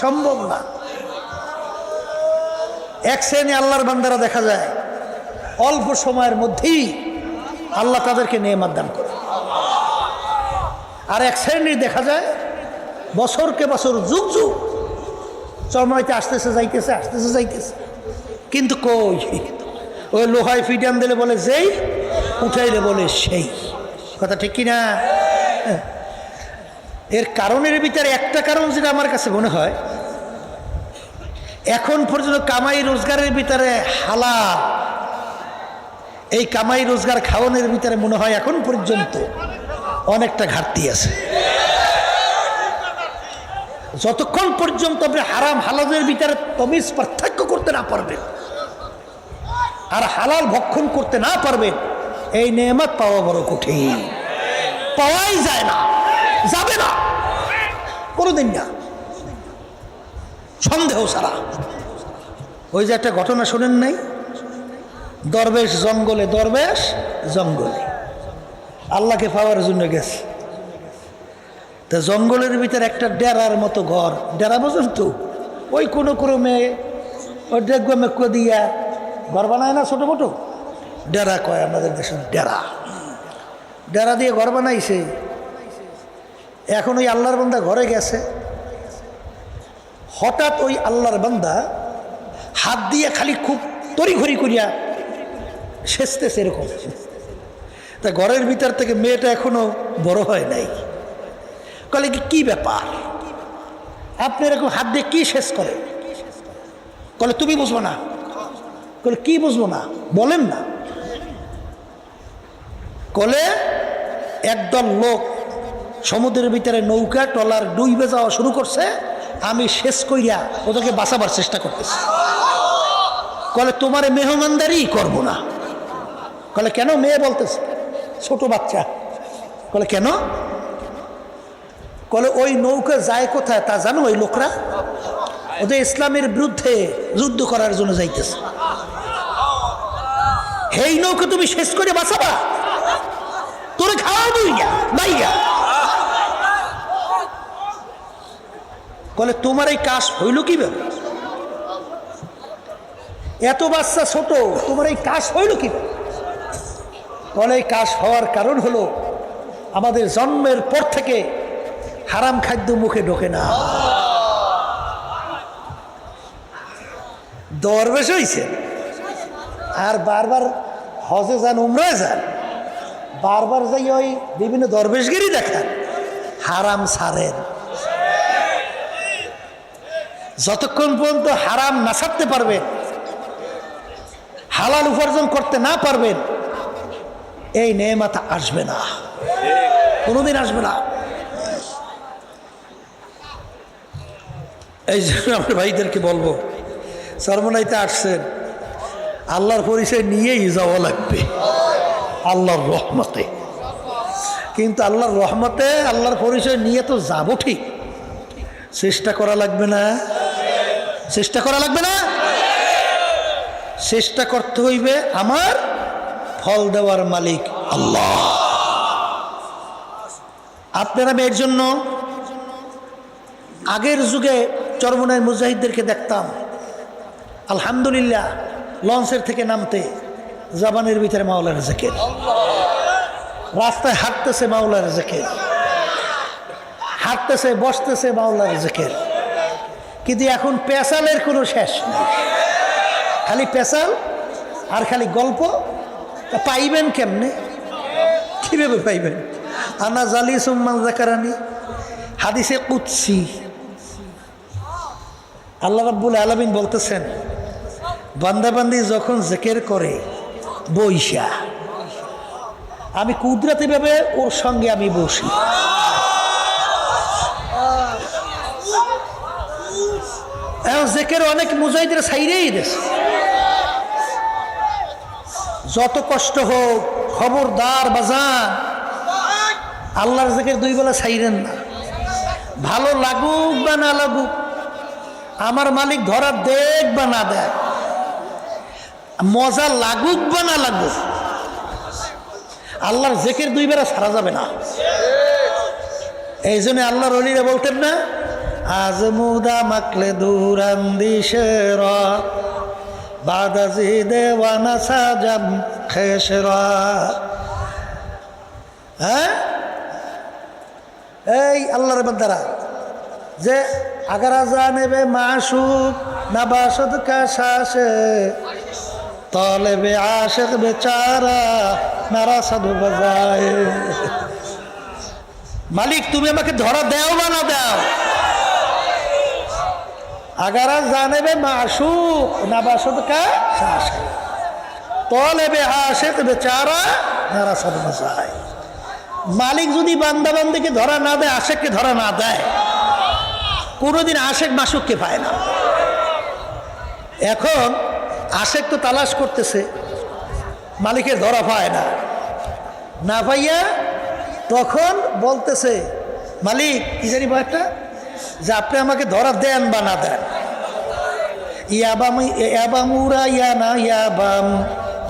সম্ভব না। এক শ্রেণী আল্লাহর বান্দারা দেখা যায় অল্প সময়ের মধ্যেই আল্লাহ তাদেরকে নেয়ামত দান করে, আর এক শ্রেণীর দেখা যায় বছরকে বছর, যুগ যুগ চরমনাইতে আসতেছে যাইতেছে, আসতেছে যাইতেছে, কিন্তু কই ওই লোহায় ফিডাম দিলে বলে যেই, উঠাইলে বলে সেই। কথা ঠিক কিনা? এর কারণের ভিতরে একটা কারণ যেটা আমার কাছে মনে হয়, এখন পর্যন্ত কামাই রোজগারের ভিতরে হালাল, এই কামাই রোজগার খাওয়ানোর ভিতরে মনে হয় এখন পর্যন্ত অনেকটা ঘাটতি আছে। যতক্ষণ পর্যন্ত আপনি হারাম হালালের ভিতরে তমিজ পার্থক্য করতে না পারবেন আর হালাল ভক্ষণ করতে না পারবেন, এই নেয়ামত পাওয়া বড় কঠিন, পাওয়াই যায় না, যাবে না, কোনোদিন না, সন্দেহ ছাড়া। ওই যে একটা ঘটনা শোনেন নাই, দরবেশ জঙ্গলে, দরবেশ জঙ্গলে আল্লাহকে পাওয়ার জন্য গেছে। তা জঙ্গলের ভিতরে একটা ডেরার মতো ঘর, ডেরা বোঝেন তো, ওই কোনো ক্রমে ওই ডেগুয়া মেকুয়া দিয়া ঘর বানায় না, ছোটো মোটো ডেরা কয় আমাদের দেশের ডেরা, ডেরা দিয়ে ঘর বানাইছে। এখন ওই আল্লাহর বান্দা ঘরে গেছে, হঠাৎ ওই আল্লাহর বান্দা হাত দিয়ে খালি খুব তড়িঘড়ি করিয়া সেচতেছে এরকম। তা ঘরের ভিতর থেকে মেয়েটা এখনো বড় হয় নাই, কলে কি ব্যাপার, আপনি এরকম হাত দিয়ে কি শেষ করেন? কলে তুমি বুঝবো না। কলে কি বুঝবো না, বলেন না। কলে একদল লোক সমুদ্রের ভিতরে নৌকা ট্রলার ডুইবে যাওয়া শুরু করছে, আমি শেষ কইরা ওদেরকে বাঁচাবার চেষ্টা করতেছি। কলে তোমার মেহমানদারি করবো না। কলে কেন? মেয়ে বলতেছে, ছোট বাচ্চা। কলে কেন? কলে ওই নৌকা যায় কোথায় তা জানো? ওই লোকরা ওদের ইসলামের বিরুদ্ধে যুদ্ধ করার জন্য যাইতেছে। এই নৌকা তুমি শেষ করে বাঁচাবা? তোরে খাওয়া দুইয়া বাইয়া। কলে তোমার এই কাজ হইল কিভাবে? এত বাচ্চা ছোট, তোমার এই কাজ হইল কিভাবে? বলে এই কাজ হওয়ার কারণ হলো আমাদের জন্মের পর থেকে হারাম খাদ্য মুখে ঢোকে না। দরবেশ হইছে আর বারবার হজে যান, উমরায় যান, বারবার যাই ওই বিভিন্ন দরবেশগিরি দেখান, হারাম ছাড়েন। যতক্ষণ পর্যন্ত হারাম না ছাড়তে পারবেন, হালাল উপার্জন করতে না পারবেন, এই নেয়ামত আসবে না, কোনোদিন আসবে না। এই জন্য আমার ভাইদেরকে বলবো, চরমনাইতে আসছেন, আল্লাহর পরিচয় নিয়েই যাওয়া লাগবে আল্লাহর রহমতে। কিন্তু আল্লাহর রহমতে আল্লাহর পরিচয় নিয়ে তো যাবো ঠিক, চেষ্টা করা লাগবে না? চেষ্টা করা লাগবে না? চেষ্টা করতে হইবে, আমার ফল দেওয়ার মালিক আল্লাহ। আপনারা এর জন্য আগের যুগে চরমনায় মুজাহিদদেরকে দেখতাম, আলহামদুলিল্লাহ, লঞ্চের থেকে নামতে জবানের ভিতরে মাওলার জিকির, রাস্তায় হাঁটতেছে মাওলার জিকির, হাঁটতেছে বসতেছে মাওলার জিকির। কিন্তু এখন পেশালের কোনো শেষ নেই, খালি পেশাল আর খালি গল্প। পাইবেন কেমনে, কিভাবে পাইবেন? আনা জালি সুম্মান যাকারানি, হাদিসে কুদসি আল্লাহ রাব্বুল আলামিন বলতেছেন, বান্দাবান্দি যখন জিকির করে বইসা, আমি কুদরতি ভাবে ওর সঙ্গে আমি বসি। এখন জিকির অনেক মুজাহিদের ছাইরেই দিয়েছে। যত কষ্ট হোক খবরদার বাজান, আল্লাহর জিকির দুই বেলা ছাইরেন না। ভালো লাগুক বা না লাগুক, আমার মালিক ধরা দেখ বা না দেখ, মজা লাগুক বা না লাগুক, আল্লাহর জিকির দুই বেলা ছাড়া যাবে না। এই জন্য আল্লাহর ওলিরা বলতেন না, আজ মুদা মাকলে দুরান্দিশের বাদাজি দেওয়ানা সাজাম খেসরা। হ্যাঁ, এই আল্লাহর বান্দারা, যে আগারা জানেবে মাশুক নাবাসদ কা শাসে তলেবে আশেক বেচারা নারা সাধু বাজায়। মালিক তুমি আমাকে ধরা দাও বা না দাও, আগারা জানেবে মাশুক নাবাসদ কা শাসে তলেবে আশেক বেচারা নারা সাধু বাজায়। মালিক যদি বান্দাবান্দিকে ধরা না দেয়, আশেককে ধরা না দেয়, কোনোদিন আশেক মাসুককে পায় না। এখন আশেক তো তালাশ করতেছে, মালিকের ধরা পায় না, না পাইয়া তখন বলতেছে, মালিক কি জানি একটা, যে আপনি আমাকে ধরা দেন বা না দেন। ইয়াবামুরা ইয়া না ইয়াবাম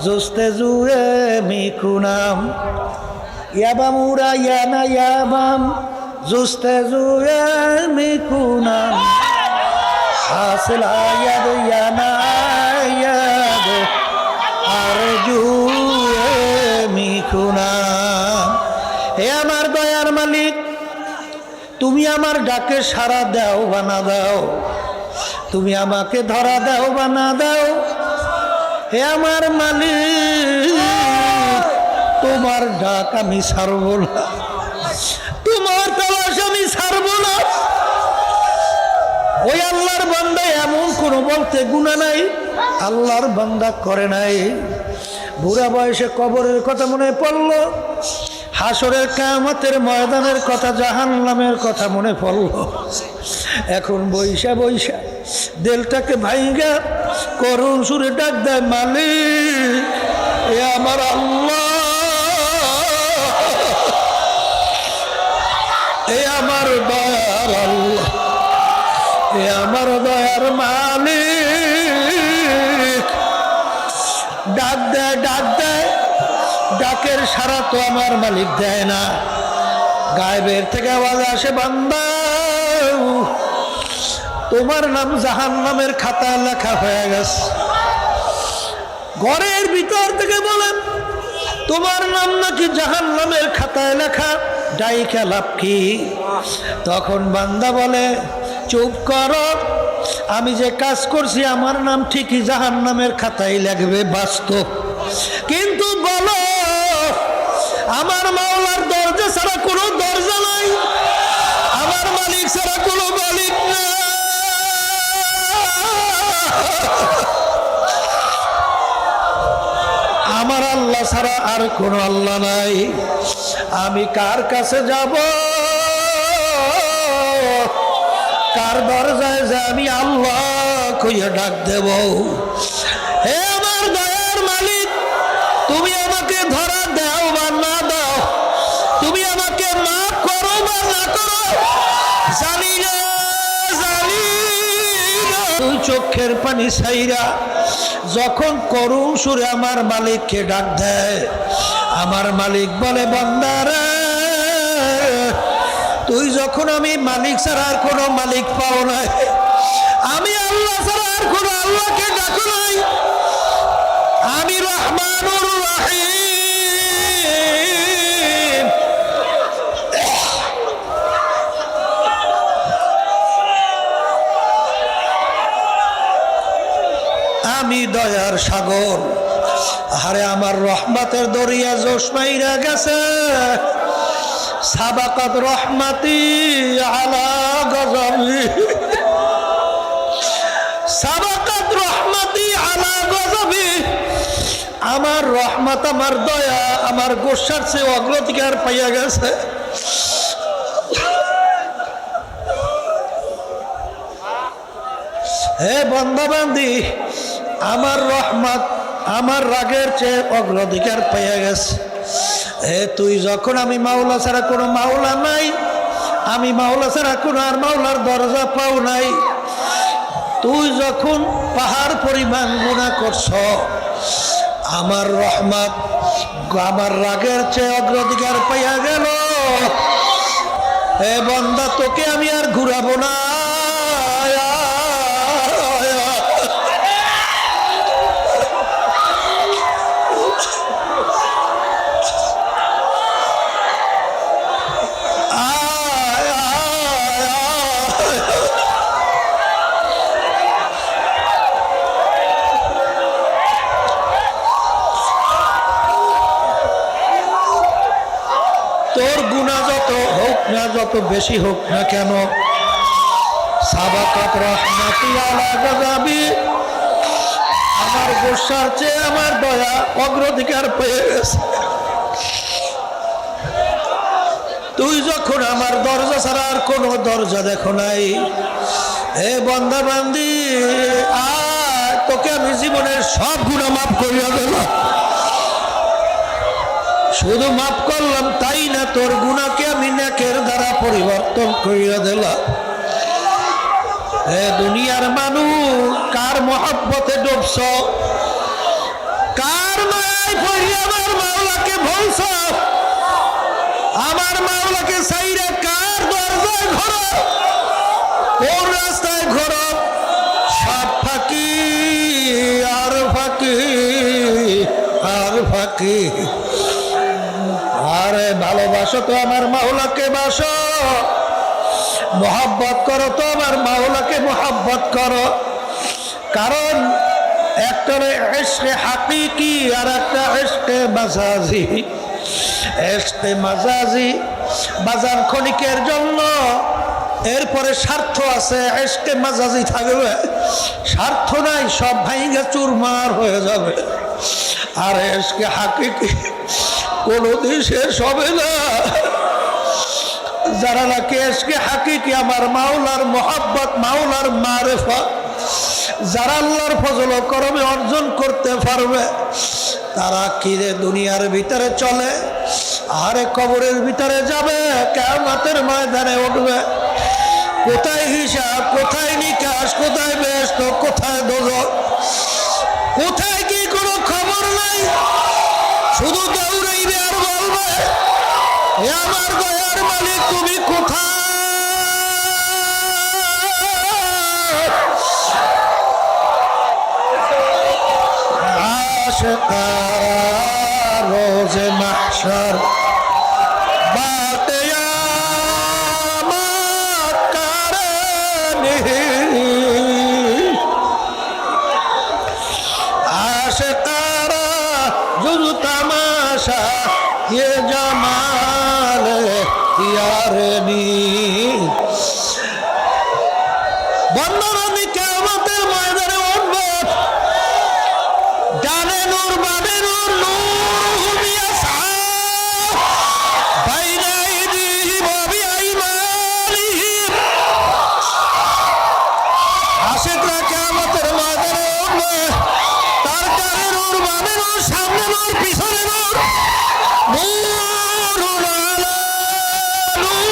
জোস্তে জুয়ে মিকুনাম, ইয়াবামুরা ইয়া না ইয়াবাম জোস্তে জুয়ে মিকুনাম, হাসিল আয়াদ ইয়া না আয়াদ আর জুয়ে মিকুনাম। হে আমার দয়ার মালিক, তুমি আমার ডাকে সাড়া দাও বা না দাও, তুমি আমাকে ধরা দাও বা না দাও, হে আমার মালিক, তোমার ডাক আমি ছাড়ব না, তোমার তালাশ আমি ছাড়ব না। ওই আল্লাহর বান্দা এমন কোনো বলতে গুনাহ নাই আল্লাহর বান্দা করে নাই। বুড়া বয়সে কবরের কথা মনে পড়ল, হাসরের কিয়ামতের ময়দানের কথা, জাহান্নামের কথা মনে পড়ল। এখন বইসা বইসা দিলটাকে ভাইঙ্গা করুণ সুরে ডাক দেয়, মালিক এ আমার আল্লাহ, এ আমার দয়ার আল্লাহ, এ আমার দয়ার মালিক। ডাক দেয় ডাক দেয়, ডাকের সারা তো আমার মালিক দেয় না। গায়েবের থেকে আওয়াজ আসে, বান্দা তোমার নাম জাহান্নামের খাতা লেখা হয়ে গেছে। ঘরের ভিতর থেকে বলেন, তোমার নাম নাকি জাহান্নামের খাতায় লেখা, ডাইকা লাভ কি? তখন বান্দা বলে, চুপ করো, আমি যে কাজ করছি আমার নাম ঠিকই জাহান্নামের খাতায় লাগবে বাস্তব, কিন্তু বলো আমার মাওলার দরজা ছাড়া কোনো দরজা নাই, আমার মালিক ছাড়া কোনো মালিক না। আমার আল্লাহ ছাড়া আর কোনো আল্লাহ নাই। আমি কার কাছে যাব, কার দরজায় যে আমি আল্লাহ কইয়া ডাক দেব? হে আমার দয়ার মালিক, তুমি আমাকে ধরা দাও বা না দাও, তুমি আমাকে মাফ করো বা না করো, জানি না জানি না। তুই চোখের পানি ছাইরা যখন করুণ সুরে আমার মালিককে ডাক দেয়, আমার মালিক বলে, বান্দারে তুই যখন আমি মালিক ছাড়া আর কোনো মালিক পাও নাই, আমি আল্লাহ ছাড়া আর কোনো আল্লাহকে ডাকো নাই, আমি রহমানুর রহিম। আমি দয়ার সাগর। আরে আমার রহমতের দরিয়া জোশমাইরা গেছে। সাবাকাত রহমতি আলা গজবি, সাবাকাত রহমতি আলা গজবি। আমার রহমত, আমার দয়া আমার গোসার চেয়ে অগ্রাধিকার পাইয়া গেছে। হে বান্দাবান্দি, আমার রহমত আমার রাগের চেয়ে অগ্রাধিকার পাইয়া গেছে। হে তুই যখন আমি মাওলা ছাড়া কোনো মাওলা নাই, আমি মাওলা ছাড়া কোনো আর মাওলার দরজা পাও নাই, তুই যখন পাহাড় পরিমাণ গুনাহ করছ, আমার রহমত আমার রাগের চেয়ে অগ্রাধিকার পাইয়া গেল। হে বান্দা, তোকে আমি আর ঘুরাবো না। তোর গুনাহ যত হোক না, যত বেশি হোক না কেন, সাবাকাত রহমতি আলা গজবি, আমার গোসার চেয়ে আমার দয়া অগ্রাধিকার পেয়ে গেছে। তুই যখন আমার দরজা ছাড়া আর কোনো দরজা দেখো নাই, হে বান্দা বান্দি, তোকে আমি জীবনের সব গুনাহ মাফ করিয়া দিলাম। শুধু মাফ করলাম তাই না, তোর গুনাহকে আমি নেকের দ্বারা পরিবর্তন করিয়া দিলাম। হে দুনিয়ার মানুষ, কার মহব্বতে ডুবছ, কার মায়ায় পড়িয়া আমার মাওলাকে ভুলছ, আমার মাওলাকে ছাইরা কার দরজায় ঘোরো, কোন রাস্তায় ঘোরো, সব ফাঁকি আর ফাঁকি আর ফাঁকি। আরে ভালোবাসো তো আমার মাওলাকে, বাসো, মোহাব্বত করো তো আমার মাওলাকে, মোহাব্বত করো। কারণ একটা ইশকে হাকিকি আর একটা ইশকে মাজাজি। ইশকে মাজাজি বাজার ক্ষণিকের জন্য, এরপরে স্বার্থ আছে। ইশকে মাজাজি থাকবে, স্বার্থ নাই, সব ভাইঙ্গা চুরমার হয়ে যাবে। আর ইশকে হাকিকি কোনদিন শেষ হবে না। যারা নাকি ইশকে হাকিকি আমার মাওলার মোহাব্বত, মাওলার মারিফত, যারা আল্লাহর ফজল ও করমে অর্জন করতে পারবে, তারা কি রে দুনিয়ার ভিতরে চলে, আরে কবরের ভিতরে যাবে, কিয়ামতের ময়দানে উঠবে। কোথায় হিসাব, কোথায় নিকাশ, কোথায় বেহেশত, কোথায় দোজখ, কোথায় কি কোনো খবর নাই। শুধু দৌড়াইবে আর বলবে, হে আমার দয়ার মালিক, তুমি কোথায়? আশিকার রোজে মাহশর বাতে আমার কারণে, আশিকারা জুজু তামাশা ये जमाल यारनी। বন্দরনি কিয়ামতের ময়দানে উঠবে, ডানে নূর বামে নূর, নূর হুমিয়াসা বাইনা আইদিহিম ওয়া বিআইমানিহিম। আশিকরা কিয়ামতের ময়দানে উঠবে, তার ডানে নূর বামে নূর, সামনে নূর পিছনে নূর, নূরুন আলা নূর।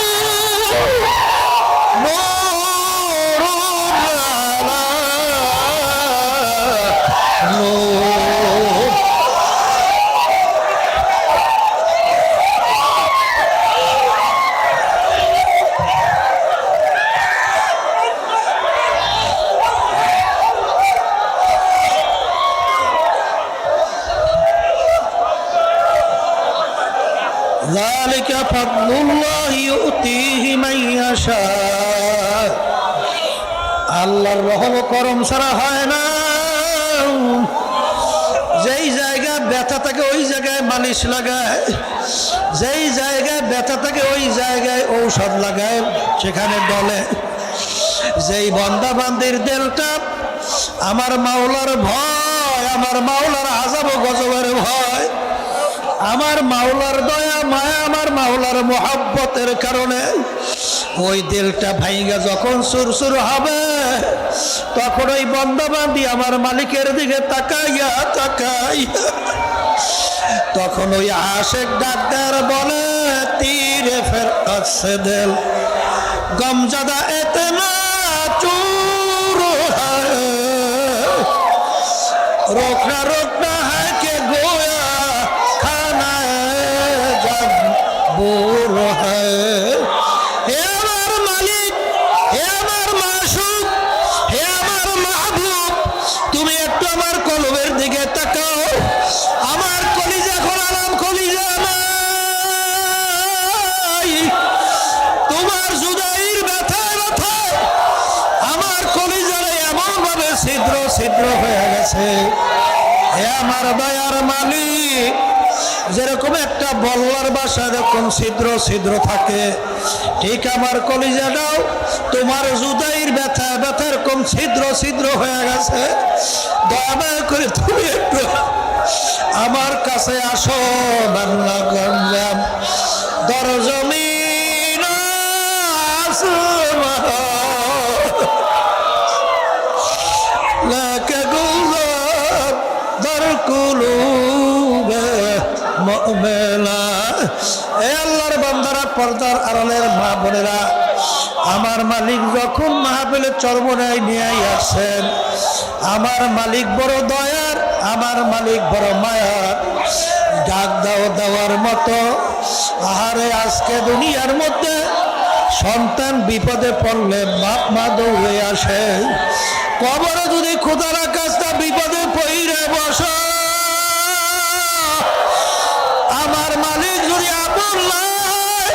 যালিকা ফাদলুল্লাহি ইউতিহি মান ইয়াশা। আল্লাহর রহম করম ছাড়া হয় না। যেই জায়গায় ব্যথা থাকে ওই জায়গায় মালিশ লাগায়, যেই জায়গায় ব্যথা থাকে ওই জায়গায় ঔষধ লাগায়, সেখানে ডলে। যেই বান্দা বান্দির দিলটা আমার মাওলার ভয়, আমার মাওলার আযাব ও গজবের ভয়, আমার মাওলার দয়া মায়া, আমার মাওলার মুহাব্বতের কারণে ওই দিলটা ভাইঙ্গা যখন সুরসুর হবে, তখন ওই বান্দা বান্দি আমার মালিকের দিকে তাকাইয়া তাকাইয়া তখন ওই আশেক ডাক্তার বলে, তীরে ফের আসছে দিল গমজাদা এতনা চুর রোকনা রোকনা है के गोया खाना जब बोर है। হে আমার মালিক, হে আমার মাশুক, হে আমার মাহবুব, তুমি একটু আমার কলবের দিকে তাকাও। আমার কলিজা খোলালাম, কলিজা নাই। তোমার জুদাইর ব্যথায় ব্যথায় আমার কলিজারে এমন ভাবে ছিদ্র ছিদ্র হয়ে গেছে। হে আমার দয়ার মালিক, যেরকম একটা বল্লার বাসা এরকম ছিদ্র ছিদ্র থাকে, ঠিক আমার কলিজাটাও তোমার জুদাইর ব্যথা ব্যথার কম ছিদ্র ছিদ্র হয়ে গেছে। দয়া করে তুমি একটু আমার কাছে আসো। বাংলা গঞ্জাম দরজমিন আসমান লাকে গুলজার দর কুলুবে মুমিনা। এ আল্লাহর বান্দারা, পর্দার আড়ালের মা বোনেরা, আমার মালিক যখন মাহফিলে চরমনায় নিয়ে আসছেন, আমার মালিক বড় দয়ার, আমার মালিক বড় মায়ার। ডাক দাও দেওয়ার মতো, আহারে আজকে দুনিয়ার মধ্যে সন্তান বিপদে পড়লে বাপ মা দৌড়ে আসে। কবরে যদি খোদার কাজটা বিপদে পড়ে বসে, আমার মালিক যদি আপন নয়,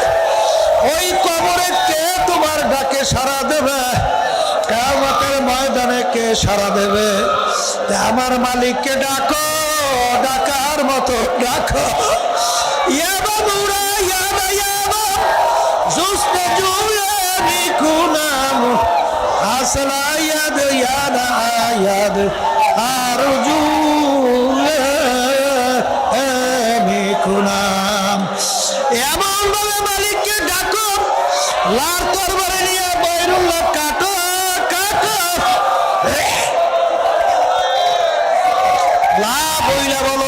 ওই কবরে কে তোমার ডাকে সাড়া দেবে? কিয়ামতের ময়দানে কে সাড়া দেবে? আমার মালিককে ডাকো, ডাকার মতো ডাকো। ইয়া বাবুরা ইয়া বাবা জুস্তে জুয়ে বিকুনাম আসলা ইয়াদ ইয়াদ আয়াদ আরজু বিকুনাম। এমন ভাবে মালিককে ডাকো, লার তরবারি নিয়ে বৈরুল্লাহ কাটো কাটো। লা বইলা বলো